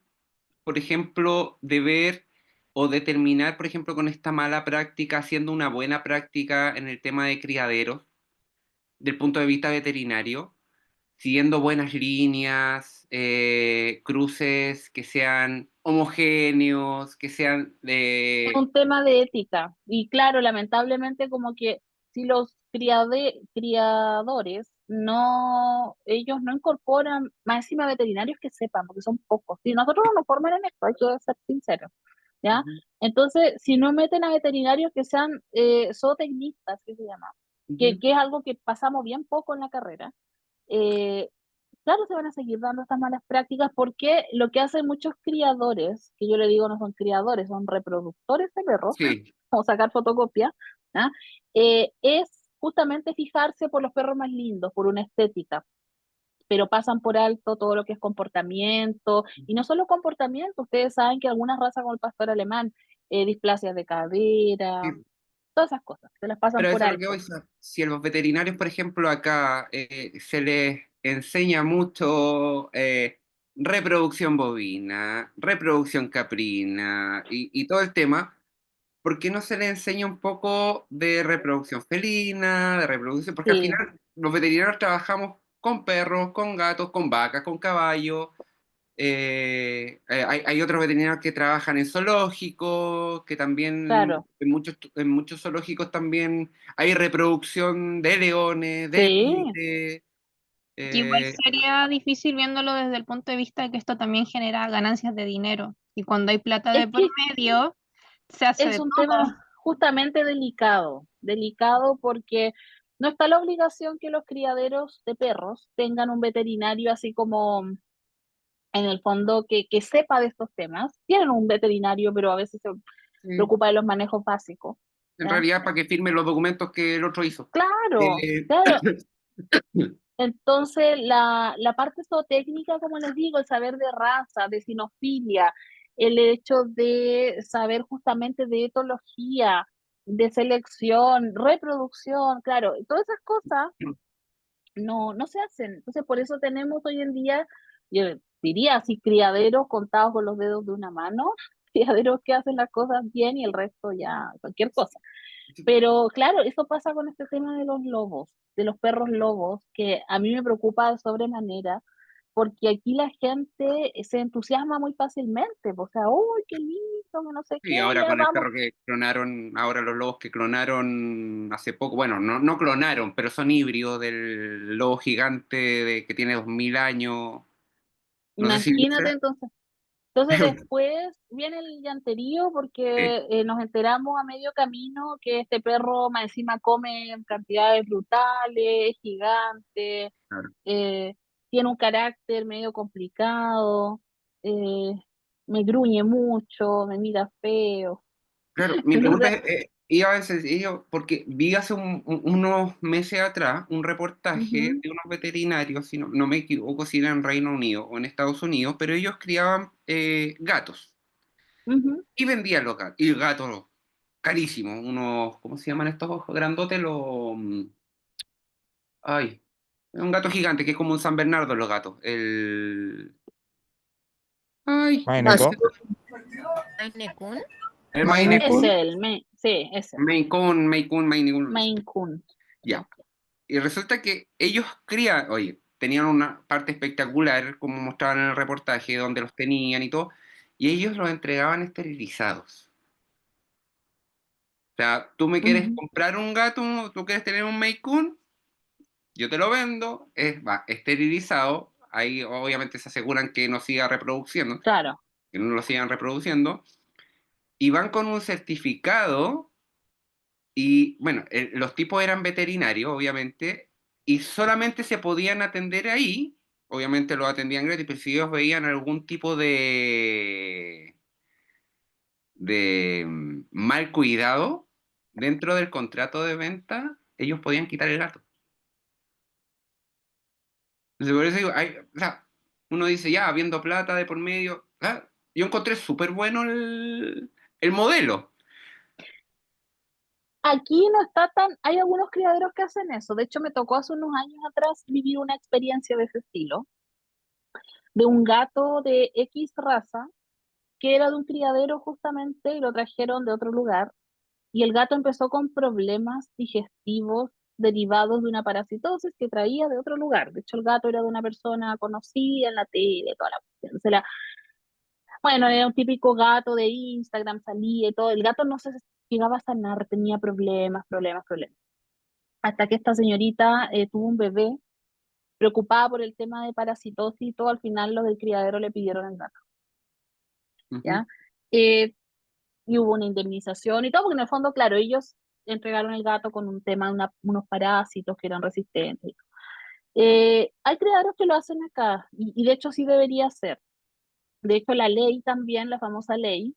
por ejemplo, de ver o determinar, por ejemplo, con esta mala práctica, haciendo una buena práctica en el tema de criaderos, del punto de vista veterinario, siguiendo buenas líneas, cruces que sean homogéneos, que sean Es de... un tema de ética. Y claro, lamentablemente como que si los criadores no, ellos no incorporan más encima veterinarios que sepan, porque son pocos. Si nosotros no nos forman en esto, hay que ser sinceros, ¿ya? Ujú, Entonces, si no meten a veterinarios que sean zootecnistas, que se llama, ujú. que es algo que pasamos bien poco en la carrera, eh, claro, se van a seguir dando estas malas prácticas porque lo que hacen muchos criadores, que yo le digo no son criadores, son reproductores de perros, Sí, o sacar fotocopia, ¿ah? Es justamente fijarse por los perros más lindos, por una estética, pero pasan por alto todo lo que es comportamiento, y no solo comportamiento, ustedes saben que algunas razas como el pastor alemán, displasias de cadera, sí. todas esas cosas, se las pasan Pero por eso es lo que voy alto. a decir. Si a los veterinarios, por ejemplo, acá se les enseña mucho reproducción bovina, reproducción caprina y todo el tema, ¿por qué no se les enseña un poco de reproducción felina, de reproducción? Porque al Sí, final los veterinarios trabajamos con perros, con gatos, con vacas, con caballos, Hay otros veterinarios que trabajan en zoológicos, que también Claro, en muchos zoológicos también hay reproducción de leones, de sí, tigres. Que igual eh, sería difícil viéndolo desde el punto de vista de que esto también genera ganancias de dinero. Y cuando hay plata es de por que medio, se hace es de un todo. tema justamente delicado, delicado porque no está la obligación que los criaderos de perros tengan un veterinario así como en el fondo que sepa de estos temas. Tienen un veterinario, pero a veces se sí, preocupa de los manejos básicos, en ¿ya? realidad, para que firme los documentos que el otro hizo. Claro, Eh, claro. Entonces, la parte zootécnica, como les digo, el saber de raza, de sinofilia, el hecho de saber justamente de etología, de selección, reproducción, claro, todas esas cosas no se hacen. Entonces, por eso tenemos hoy en día, yo diría así, criaderos contados con los dedos de una mano, criaderos que hacen las cosas bien y el resto ya cualquier cosa. Pero claro, eso pasa con este tema de los lobos, de los perros lobos, que a mí me preocupa de sobremanera, porque aquí la gente se entusiasma muy fácilmente, o sea, uy, qué lindo, que no sé Y qué, ahora ya con el vamos. perro que clonaron, ahora los lobos que clonaron hace poco, bueno, no clonaron, pero son híbridos del lobo gigante que tiene 2000 años. No sé si Imagínate viste. entonces. Entonces después viene el llanterío Sí, porque nos enteramos a medio camino que este perro más encima come en cantidades brutales, es gigante, claro. eh, tiene un carácter medio complicado, eh, me gruñe mucho, me mira feo. Claro, mi pregunta Entonces, iba a sencillo, porque vi hace unos meses atrás un reportaje ujú, de unos veterinarios, si no me equivoco, si era en Reino Unido o en Estados Unidos, pero ellos criaban gatos ujú. y vendían los gatos, y gatos carísimos, unos, ¿cómo se llaman estos ojos grandotes? Ay, un gato gigante que es como un San Bernardo los gatos. Ay, Maine Bas- Coon. Maine Coon. el Maine Maine Es Coon. Coon, sí, ese, Maine Coon, Maine Coon, Maine Coon. ya. Y resulta que ellos crían, oye, tenían una parte espectacular, como mostraban en el reportaje, donde los tenían y todo, y ellos los entregaban esterilizados. O sea, tú me quieres Ujú, comprar un gato, tú quieres tener un Maine Coon, yo te lo vendo, va esterilizado, ahí obviamente se aseguran que no siga reproduciendo, claro. que no lo sigan reproduciendo, y van con un certificado, y bueno, los tipos eran veterinarios, obviamente, y solamente se podían atender ahí, obviamente los atendían gratis, pero si ellos veían algún tipo de mal cuidado dentro del contrato de venta, ellos podían quitar el gato. Entonces, por eso digo, o sea, uno dice, ya, habiendo plata de por medio, yo encontré súper bueno el modelo. Aquí no está tan, hay algunos criaderos que hacen eso. De hecho, me tocó hace unos años atrás vivir una experiencia de ese estilo, de un gato de X raza, que era de un criadero justamente y lo trajeron de otro lugar. Y el gato empezó con problemas digestivos derivados de una parasitosis que traía de otro lugar. De hecho, el gato era de una persona conocida en la tele, toda la cuestión. Bueno, era un típico gato de Instagram, salía y todo. El gato no se llegaba a sanar, tenía problemas. Hasta que esta señorita tuvo un bebé, preocupada por el tema de parasitosis y todo, al final los del criadero le pidieron el gato, Ujú. ¿ya? Eh, y hubo una indemnización y todo, porque en el fondo, claro, ellos entregaron el gato con un tema de unos parásitos que eran resistentes. Hay criaderos que lo hacen acá, y de hecho sí debería ser. De hecho, la ley también, la famosa ley,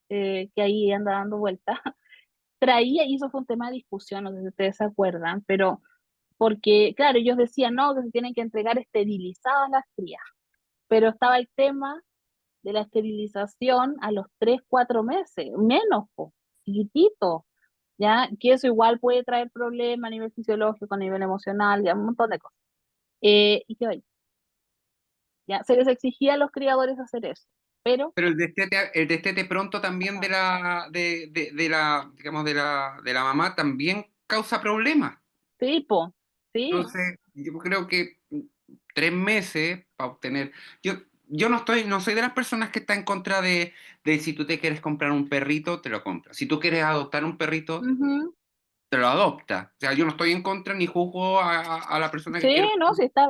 que ahí anda dando vuelta, traía, y eso fue un tema de discusión, no sé si ustedes se acuerdan, pero porque, claro, ellos decían, no, que se tienen que entregar esterilizadas las crías, pero estaba el tema de la esterilización a los 3, 4 meses, menos, po, chiquitito, ¿ya? Que eso igual puede traer problemas a nivel fisiológico, a nivel emocional, ya, un montón de cosas. Y que vaya, ya, se les exigía a los criadores hacer eso, pero, Pero el destete pronto también digamos, de la mamá también causa problemas. sí, sí, Entonces, yo creo que 3 meses para obtener. Yo, yo no soy de las personas que está en contra de si tú te quieres comprar un perrito, te lo compras. Si tú quieres adoptar un perrito, Ujú. te lo adopta. O sea, yo no estoy en contra ni juzgo a la persona que Sí, quiere no, sí está,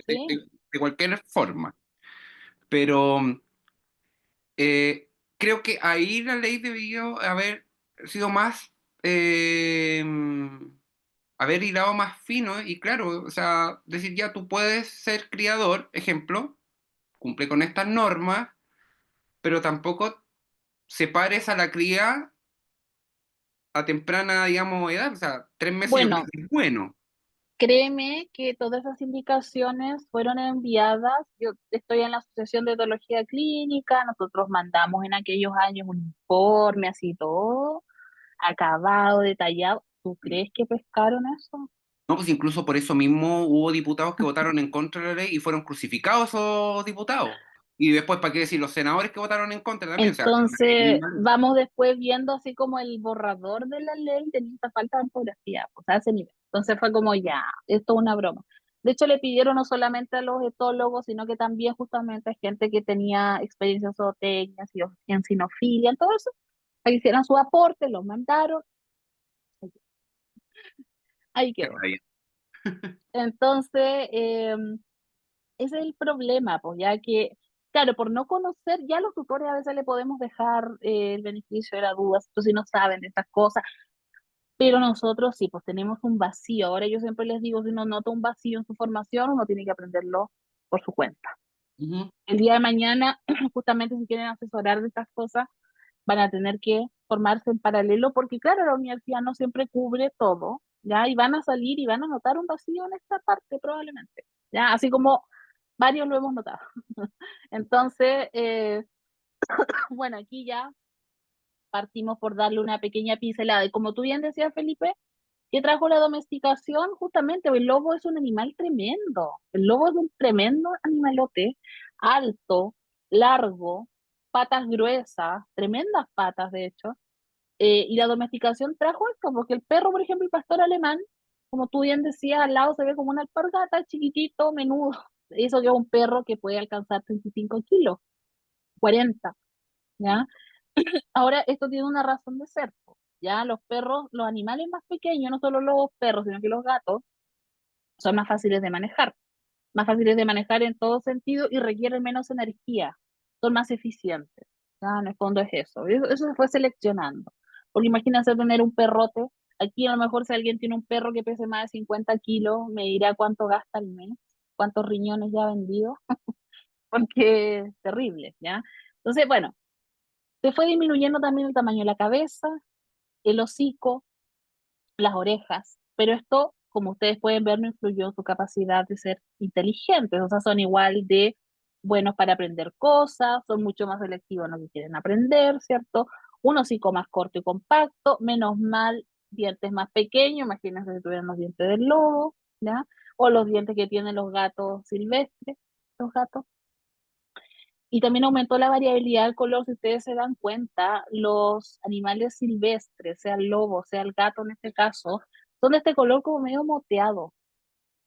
sí. de cualquier forma. Pero eh, creo que ahí la ley debió haber sido más, haber hilado más fino y claro, o sea, decir ya tú puedes ser criador, ejemplo, cumple con estas normas, pero tampoco separes a la cría a temprana, digamos, edad, o sea, 3 meses yo creo Bueno, que es bueno. créeme que todas esas indicaciones fueron enviadas. Yo estoy en la Asociación de Etología Clínica, nosotros mandamos en aquellos años un informe así todo, acabado, detallado. ¿Tú crees que pescaron eso? No, pues incluso por eso mismo hubo diputados que votaron en contra de la ley y fueron crucificados esos diputados. Y después, ¿para qué decir? Los senadores que votaron en contra también, o sea, una ley muy Entonces, mala. vamos después viendo así como el borrador de la ley tenía esta falta de ortografía, pues a ese nivel. Entonces fue como ya, esto es una broma. De hecho, le pidieron no solamente a los etólogos, sino que también justamente a gente que tenía experiencias zootecnias y en sinofilia, en todo eso, a que hicieran su aporte, lo mandaron, ahí Qué quedó. rabia. Entonces, ese es el problema, pues ya que, claro, por no conocer, ya los tutores a veces le podemos dejar el beneficio de la duda, si no saben de estas cosas, pero nosotros sí, pues tenemos un vacío. Ahora yo siempre les digo, si uno nota un vacío en su formación, uno tiene que aprenderlo por su cuenta. Ujú. El día de mañana, justamente si quieren asesorar de estas cosas, van a tener que formarse en paralelo, porque claro, la universidad no siempre cubre todo, ¿ya? Y van a salir y van a notar un vacío en esta parte probablemente, ¿ya? Así como varios lo hemos notado. Entonces, bueno, aquí ya partimos por darle una pequeña pincelada. Y como tú bien decías, Felipe, ¿qué trajo la domesticación? Justamente, el lobo es un animal tremendo. El lobo es un tremendo animalote, alto, largo, patas gruesas, tremendas patas, de hecho. Y la domesticación trajo esto, porque el perro, por ejemplo, el pastor alemán, como tú bien decías, al lado se ve como una alpargata, chiquitito, menudo. Eso que es un perro que puede alcanzar 35 kilos, 40, ¿ya? Ahora, esto tiene una razón de ser, po, ¿ya? Los perros, los animales más pequeños, no solo los perros, sino que los gatos, son más fáciles de manejar en todo sentido y requieren menos energía, son más eficientes, ¿ya? En el fondo es eso, eso se fue seleccionando. Porque imagínense tener un perrote, aquí a lo mejor si alguien tiene un perro que pese más de 50 kilos, me dirá cuánto gasta al mes, cuántos riñones ya ha vendido, porque es terrible, ¿ya? Entonces, bueno, se fue disminuyendo también el tamaño de la cabeza, el hocico, las orejas, pero esto, como ustedes pueden ver, no influyó en su capacidad de ser inteligentes, o sea, son igual de buenos para aprender cosas, son mucho más selectivos en lo que quieren aprender, ¿cierto? Un hocico más corto y compacto, menos mal, dientes más pequeños, imagínense si tuvieran los dientes del lobo, ¿ya? O los dientes que tienen los gatos silvestres, los gatos. Y también aumentó la variabilidad del color, si ustedes se dan cuenta, los animales silvestres, sea el lobo, sea el gato en este caso, son de este color como medio moteado,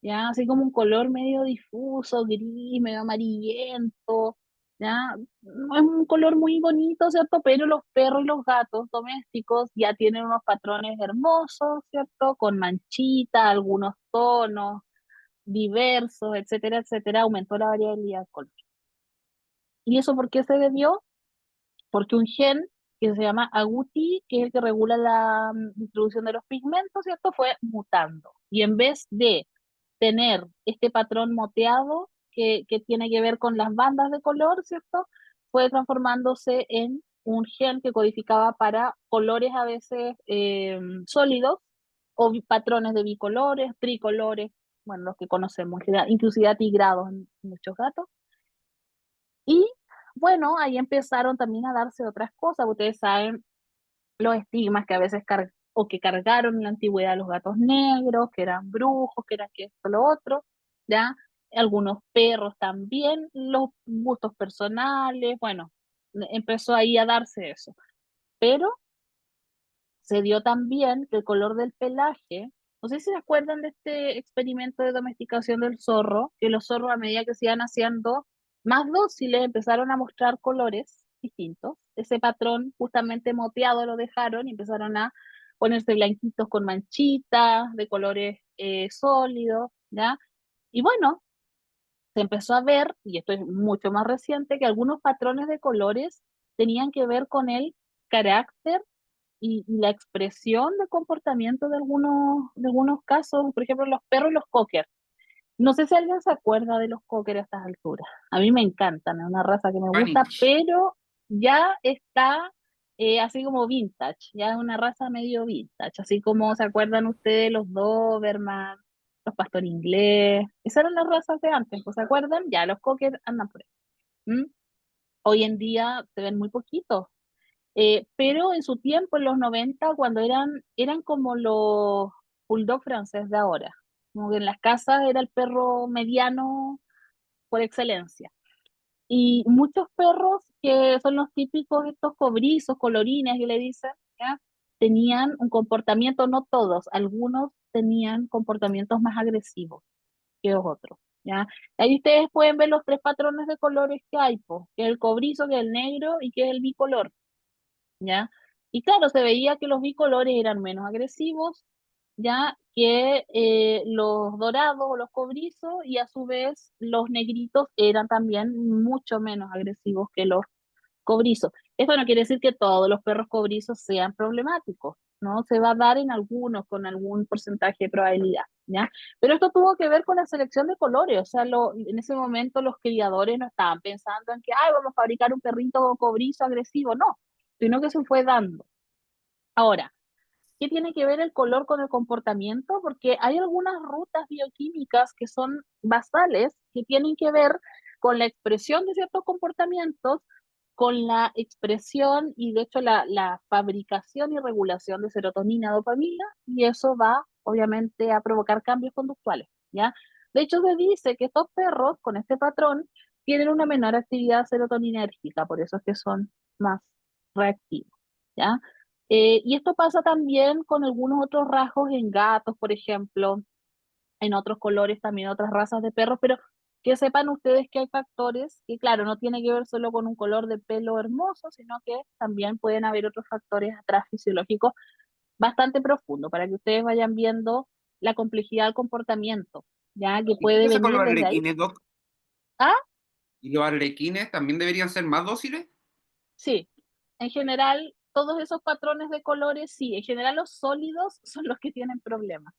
¿ya? Así como un color medio difuso, gris, medio amarillento, ¿ya? No es un color muy bonito, ¿cierto? Pero los perros y los gatos domésticos ya tienen unos patrones hermosos, ¿cierto? Con manchitas, algunos tonos diversos, etcétera, etcétera, aumentó la variabilidad del color. ¿Y eso por qué se debió? Porque un gen que se llama agouti, que es el que regula la distribución de los pigmentos, ¿cierto? Fue mutando. Y en vez de tener este patrón moteado que tiene que ver con las bandas de color, ¿cierto? Fue transformándose en un gen que codificaba para colores a veces sólidos o patrones de bicolores, tricolores, bueno, los que conocemos, inclusive atigrados en muchos gatos. Y bueno, ahí empezaron también a darse otras cosas. Ustedes saben los estigmas que a veces o que cargaron en la antigüedad los gatos negros, que eran brujos, que eran que esto, lo otro, ¿ya? Algunos perros también, los gustos personales, bueno, empezó ahí a darse eso. Pero se dio también que el color del pelaje, no sé si se acuerdan de este experimento de domesticación del zorro, que los zorros a medida que se iban haciendo más dóciles empezaron a mostrar colores distintos. Ese patrón justamente moteado lo dejaron y empezaron a ponerse blanquitos con manchitas, de colores sólidos, ¿ya? Y bueno, se empezó a ver, y esto es mucho más reciente, que algunos patrones de colores tenían que ver con el carácter y la expresión de comportamiento de algunos casos, por ejemplo, los perros y los cocker. No sé si alguien se acuerda de los cocker a estas alturas. A mí me encantan, es una raza que me gusta, Spanish. pero ya está así como vintage, ya es una raza medio vintage, así como se acuerdan ustedes los Doberman, los pastor inglés, esas eran las razas de antes, ¿pues se acuerdan? Ya, los cocker andan por ahí. ¿Mm? Hoy en día se ven muy poquitos, pero en su tiempo, en los 90 cuando eran como los bulldog francés de ahora, como que en las casas era el perro mediano por excelencia. Y muchos perros que son los típicos, estos cobrizos, colorines que le dicen, ¿ya? Tenían un comportamiento, no todos, algunos tenían comportamientos más agresivos que los otros, ¿ya? Ahí ustedes pueden ver los 3 patrones de colores que hay, po, que es el cobrizo, que es el negro y que es el bicolor, ¿ya? Y claro, se veía que los bicolores eran menos agresivos, ya que los dorados o los cobrizos, y a su vez los negritos eran también mucho menos agresivos que los cobrizos. Esto no quiere decir que todos los perros cobrizos sean problemáticos, ¿no? Se va a dar en algunos con algún porcentaje de probabilidad, ¿ya? Pero esto tuvo que ver con la selección de colores, o sea, en ese momento los criadores no estaban pensando en que, ay, vamos a fabricar un perrito cobrizo agresivo, no, sino que se fue dando. Ahora, ¿qué tiene que ver el color con el comportamiento? Porque hay algunas rutas bioquímicas que son basales, que tienen que ver con la expresión de ciertos comportamientos, con la expresión y de hecho la fabricación y regulación de serotonina, dopamina, y eso va obviamente a provocar cambios conductuales, ¿ya? De hecho, se dice que estos perros con este patrón tienen una menor actividad serotoninérgica, por eso es que son más reactivos, ¿ya? Y esto pasa también con algunos otros rasgos en gatos, por ejemplo, en otros colores también, otras razas de perros, pero que sepan ustedes que hay factores que, claro, no tiene que ver solo con un color de pelo hermoso, sino que también pueden haber otros factores atrás fisiológicos bastante profundos, para que ustedes vayan viendo la complejidad del comportamiento, ya que ¿Y qué puede pasa con venir los desde ahí. arlequines, Doc? Ah, ¿Y los arlequines también deberían ser más dóciles? sí, en general, todos esos patrones de colores, sí, en general los sólidos son los que tienen problemas.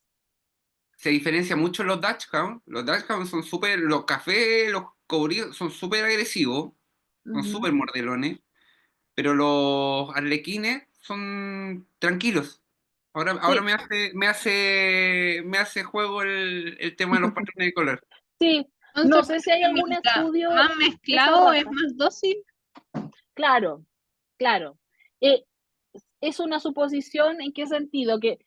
Se diferencia mucho los Dachshund. Los Dachshund son súper, los cafés, los cobridos son súper agresivos, son Ujú. súper mordelones, pero los arlequines son tranquilos. Ahora Sí, me hace juego el tema de los patrones de color. sí, no Entonces, sé si hay algún estudio más de esa mezclado es raza. más dócil. Claro, claro. Eh, es una suposición en qué sentido, que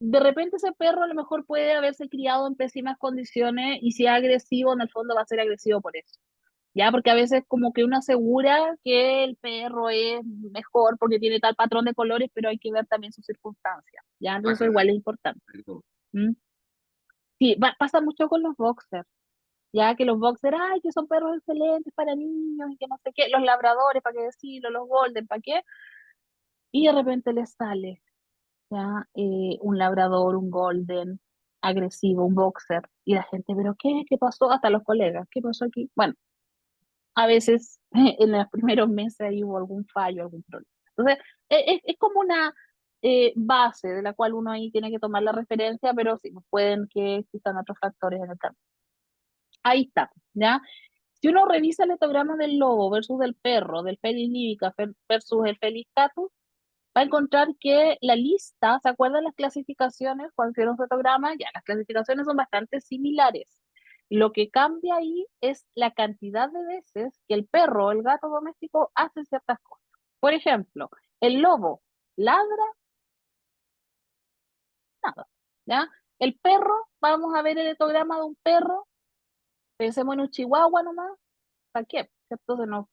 de repente ese perro a lo mejor puede haberse criado en pésimas condiciones y si es agresivo, en el fondo va a ser agresivo por eso. Ya, porque a veces como que uno asegura que el perro es mejor porque tiene tal patrón de colores, pero hay que ver también sus circunstancias. Ya, entonces eso Pasa, igual es importante. ¿Mm? Sí, pasa mucho con los boxers. Ya que los boxers, ay, que son perros excelentes para niños y que no sé qué, los labradores, para qué decirlo, los golden, para qué, y de repente les sale ya un labrador, un golden agresivo, un boxer, y la gente, pero ¿qué? ¿Qué pasó? Hasta los colegas, ¿qué pasó aquí? Bueno, a veces en los primeros meses ahí hubo algún fallo, algún problema. Entonces, es como una base de la cual uno ahí tiene que tomar la referencia, pero sí, pueden que existan otros factores en el camino. Ahí está, ¿ya? Si uno revisa el etograma del lobo versus del perro, del Felis líbica versus el Felis catus, va a encontrar que la lista, ¿se acuerdan las clasificaciones cuando hicieron su etograma? Ya, las clasificaciones son bastante similares. Lo que cambia ahí es la cantidad de veces que el perro o el gato doméstico hace ciertas cosas. Por ejemplo, el lobo ladra, nada, ¿ya? El perro, vamos a ver el etograma de un perro, pensemos en un chihuahua nomás, ¿para qué? ¿Cierto? Se nos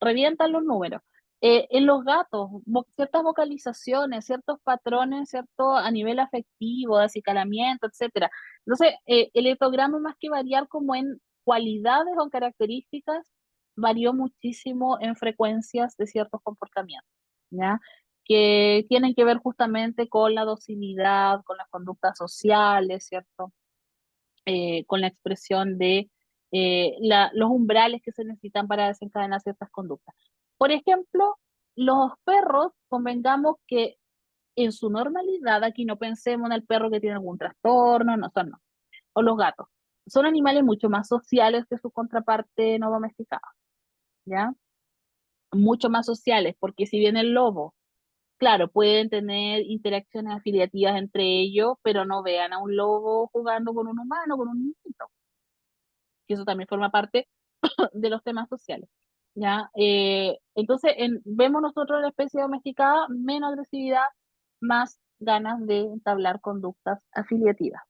revientan los números. En los gatos, ciertas vocalizaciones, ciertos patrones, ¿cierto? A nivel afectivo, de acicalamiento, etcétera. Entonces, el etograma más que variar como en cualidades o características varió muchísimo en frecuencias de ciertos comportamientos, ¿ya? Que tienen que ver justamente con la docilidad, con las conductas sociales, ¿cierto? Con la expresión de los umbrales que se necesitan para desencadenar ciertas conductas. Por ejemplo, los perros, convengamos que en su normalidad, aquí no pensemos en el perro que tiene algún trastorno, no son, no. O los gatos. Son animales mucho más sociales que su contraparte no domesticada, ¿ya? Mucho más sociales, porque si bien el lobo, claro, pueden tener interacciones afiliativas entre ellos, pero no vean a un lobo jugando con un humano, con un niñito, que eso también forma parte de los temas sociales, ¿ya? Entonces, vemos nosotros en la especie domesticada menos agresividad, más ganas de entablar conductas afiliativas.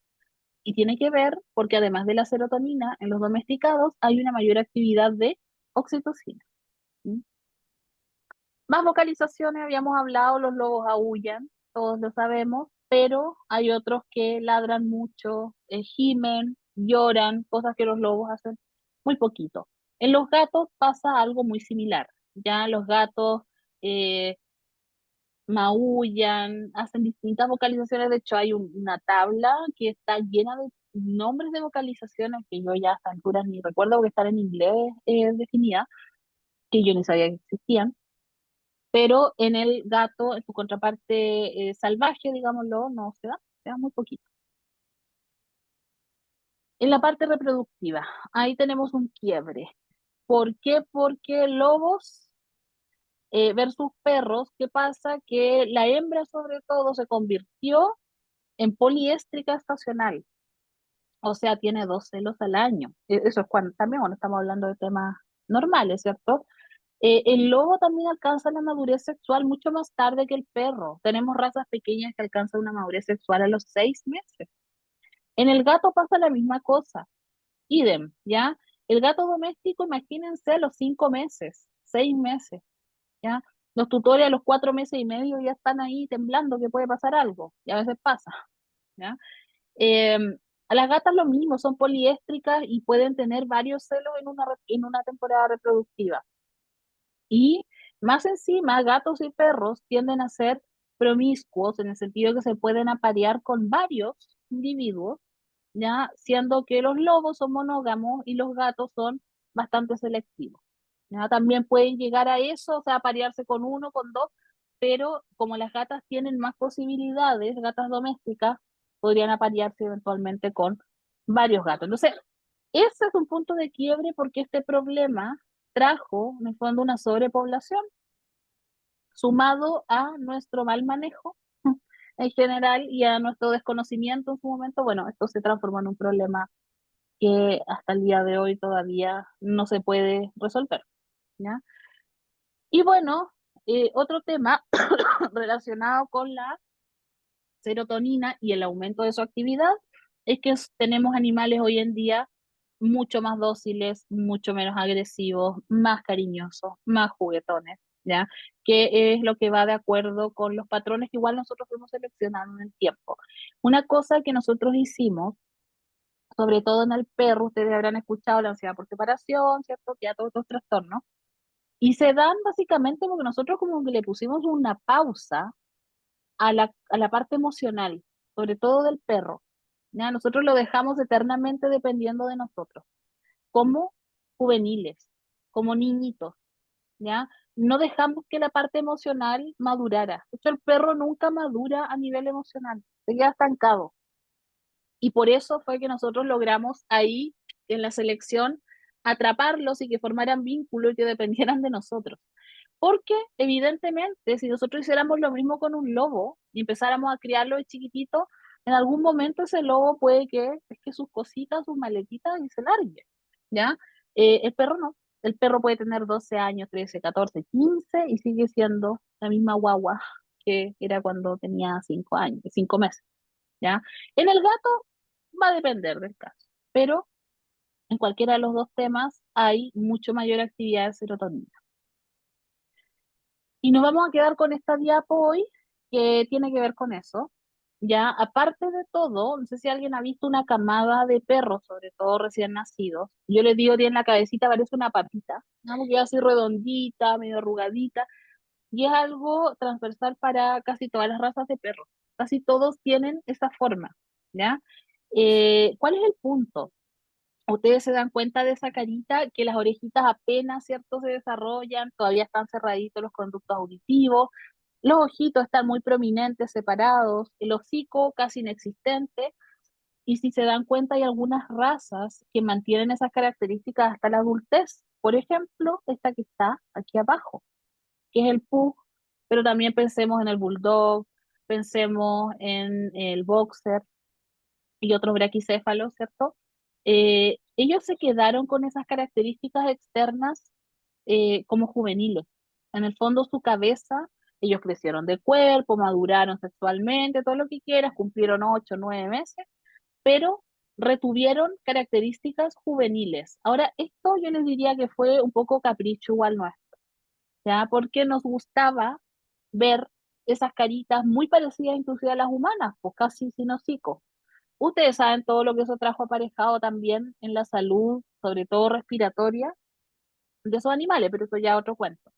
Y tiene que ver porque además de la serotonina, en los domesticados hay una mayor actividad de oxitocina. ¿Mm? Más vocalizaciones, habíamos hablado, los lobos aúllan, todos lo sabemos, pero hay otros que ladran mucho, gimen, lloran, cosas que los lobos hacen muy poquito. En los gatos pasa algo muy similar. Ya los gatos eh, maullan, hacen distintas vocalizaciones. De hecho, hay una tabla que está llena de nombres de vocalizaciones que yo ya a esta altura ni recuerdo porque están en inglés definidas, que yo ni sabía que existían. Pero en el gato, en su contraparte salvaje, digámoslo, no se da muy poquito. En la parte reproductiva, ahí tenemos un quiebre. ¿Por qué? Porque lobos versus perros, ¿qué pasa? Que la hembra sobre todo se convirtió en poliéstrica estacional, o sea, tiene 2 celos al año. Eso es cuando también cuando estamos hablando de temas normales, ¿cierto? El lobo también alcanza la madurez sexual mucho más tarde que el perro. Tenemos razas pequeñas que alcanzan una madurez sexual a los 6 meses. En el gato pasa la misma cosa. Idem, ¿ya? El gato doméstico, imagínense, a los 5 meses, 6 meses, ¿ya? Los tutores a los 4 meses y medio ya están ahí temblando que puede pasar algo, y a veces pasa, ¿ya? Eh, a las gatas lo mismo, son poliéstricas y pueden tener varios celos en una temporada reproductiva. Y más encima, gatos y perros tienden a ser promiscuos en el sentido que se pueden aparear con varios individuos, ya siendo que los lobos son monógamos y los gatos son bastante selectivos. ¿Ya? También pueden llegar a eso, o sea, aparearse con uno, con dos, pero como las gatas tienen más posibilidades, gatas domésticas, podrían aparearse eventualmente con varios gatos. Entonces, ese es un punto de quiebre porque este problema trajo, en el fondo, una sobrepoblación sumado a nuestro mal manejo en general y a nuestro desconocimiento en su momento. Bueno, esto se transformó en un problema que hasta el día de hoy todavía no se puede resolver, ¿ya? Y bueno, otro tema relacionado con la serotonina y el aumento de su actividad es que tenemos animales hoy en día mucho más dóciles, mucho menos agresivos, más cariñosos, más juguetones, ¿ya? Que es lo que va de acuerdo con los patrones que igual nosotros fuimos seleccionando en el tiempo. Una cosa que nosotros hicimos, sobre todo en el perro, ustedes habrán escuchado la ansiedad por separación, ¿cierto? Que a todos estos trastornos, y se dan básicamente porque nosotros como que le pusimos una pausa a la parte emocional, sobre todo del perro, ¿ya? Nosotros lo dejamos eternamente dependiendo de nosotros, como juveniles, como niñitos, ¿ya? No dejamos que la parte emocional madurara. De hecho, el perro nunca madura a nivel emocional, se queda estancado. Y por eso fue que nosotros logramos ahí, en la selección, atraparlos y que formaran vínculos y que dependieran de nosotros. Porque evidentemente, si nosotros hiciéramos lo mismo con un lobo y empezáramos a criarlo de chiquitito, en algún momento ese lobo puede que pesque sus cositas, sus maletitas y se largue, ¿ya? El perro no. El perro puede tener 12 años, 13, 14, 15 y sigue siendo la misma guagua que era cuando tenía 5 años, 5 meses, ¿ya? En el gato va a depender del caso, pero en cualquiera de los dos temas hay mucho mayor actividad de serotonina. Y nos vamos a quedar con esta diapo hoy, que tiene que ver con eso. Ya, aparte de todo, no sé si alguien ha visto una camada de perros, sobre todo recién nacidos. Yo les digo, tienen la cabecita, parece una papita, ¿no? Porque es así redondita, medio arrugadita, y es algo transversal para casi todas las razas de perros. Casi todos tienen esa forma, ¿ya? ¿Cuál es el punto? Ustedes se dan cuenta de esa carita, que las orejitas apenas, ¿cierto?, se desarrollan, todavía están cerraditos los conductos auditivos, los ojitos están muy prominentes, separados, el hocico casi inexistente, y si se dan cuenta hay algunas razas que mantienen esas características hasta la adultez. Por ejemplo, esta que está aquí abajo, que es el pug, pero también pensemos en el bulldog, pensemos en el boxer y otros braquicéfalos, ¿cierto? Ellos se quedaron con esas características externas como juveniles. En el fondo, su cabeza, ellos crecieron de cuerpo, maduraron sexualmente, todo lo que quieras, cumplieron 8 o 9 meses, pero retuvieron características juveniles. Ahora, esto yo les diría que fue un poco capricho igual nuestro, ¿ya? Porque nos gustaba ver esas caritas muy parecidas inclusive a las humanas, pues casi sin hocico. Ustedes saben todo lo que eso trajo aparejado también en la salud, sobre todo respiratoria, de esos animales, pero eso ya es otro cuento.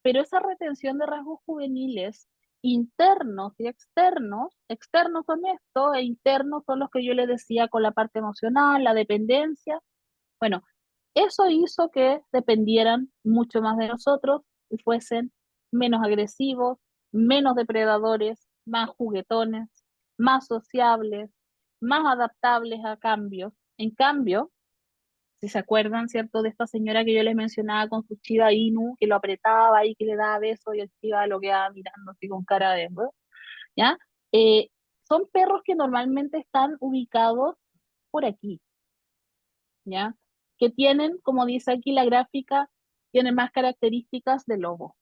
Pero esa retención de rasgos juveniles internos y externos, externos son estos e internos son los que yo les decía con la parte emocional, la dependencia. Bueno, eso hizo que dependieran mucho más de nosotros y fuesen menos agresivos, menos depredadores, más juguetones, más sociables, más adaptables a cambios. En cambio, si se acuerdan, ¿cierto?, de esta señora que yo les mencionaba con su Shiba Inu, que lo apretaba y que le daba besos y el Shiba lo quedaba mirando así con cara de, "¿Eh?", ¿ya? Eh, Son perros que normalmente están ubicados por aquí, ¿ya? Que tienen, como dice aquí la gráfica, tienen más características de lobo.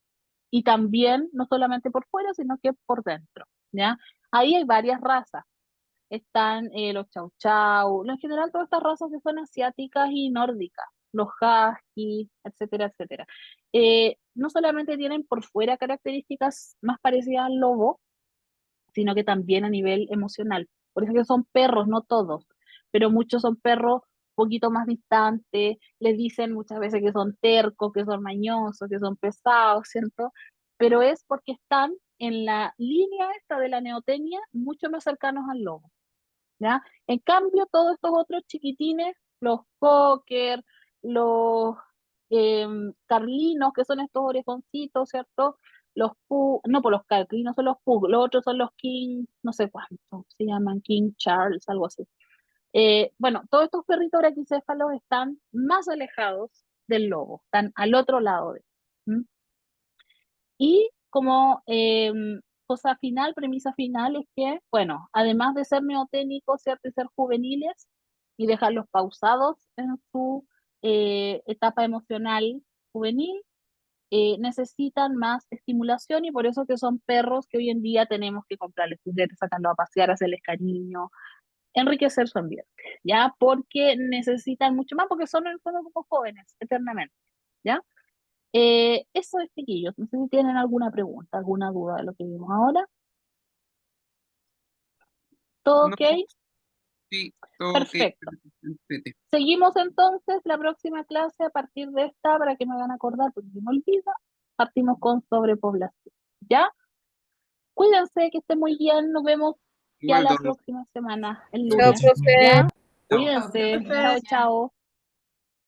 Y también, no solamente por fuera, sino que por dentro, ¿ya? Ahí hay varias razas. Están los chau chau, en general todas estas razas que son asiáticas y nórdicas, los husky, etcétera, etcétera. No solamente tienen por fuera características más parecidas al lobo, sino que también a nivel emocional. Por eso que son perros, no todos, pero muchos son perros un poquito más distantes, les dicen muchas veces que son tercos, que son mañosos, que son pesados, ¿cierto? Pero es porque están en la línea esta de la neotenia mucho más cercanos al lobo, ¿ya? En cambio, todos estos otros chiquitines, los cocker, los carlinos, que son estos orejoncitos, ¿cierto? Los pug, no, por los carlinos son los pug, los otros son los king, no sé cuántos, se llaman King Charles, algo así. Bueno, todos estos perritos braquicéfalos están más alejados del lobo, están al otro lado de él. ¿Mm? Y como cosa final, premisa final, es que, bueno, además de ser neoténicos, ¿cierto? Y ser juveniles y dejarlos pausados en su etapa emocional juvenil, necesitan más estimulación y por eso que son perros que hoy en día tenemos que comprarles juguetes, sacarlos a pasear, hacerles cariño, enriquecer su ambiente, ¿ya? Porque necesitan mucho más, porque son en el fondo como jóvenes, eternamente, ¿ya? Eso es, chiquillos. No sé si tienen alguna pregunta, alguna duda de lo que vimos ahora. ¿Todo No, ok? sí, todo ok. Perfecto. Seguimos entonces la próxima clase a partir de esta, para que me van a acordar, porque se me olvida. Partimos con sobrepoblación. ¿Ya? Cuídense, que estén muy bien. Nos vemos ya Igual, la don. próxima semana, el Chao, lunes. profe. ¿Ya? Chao. Cuídense. Chao, chao.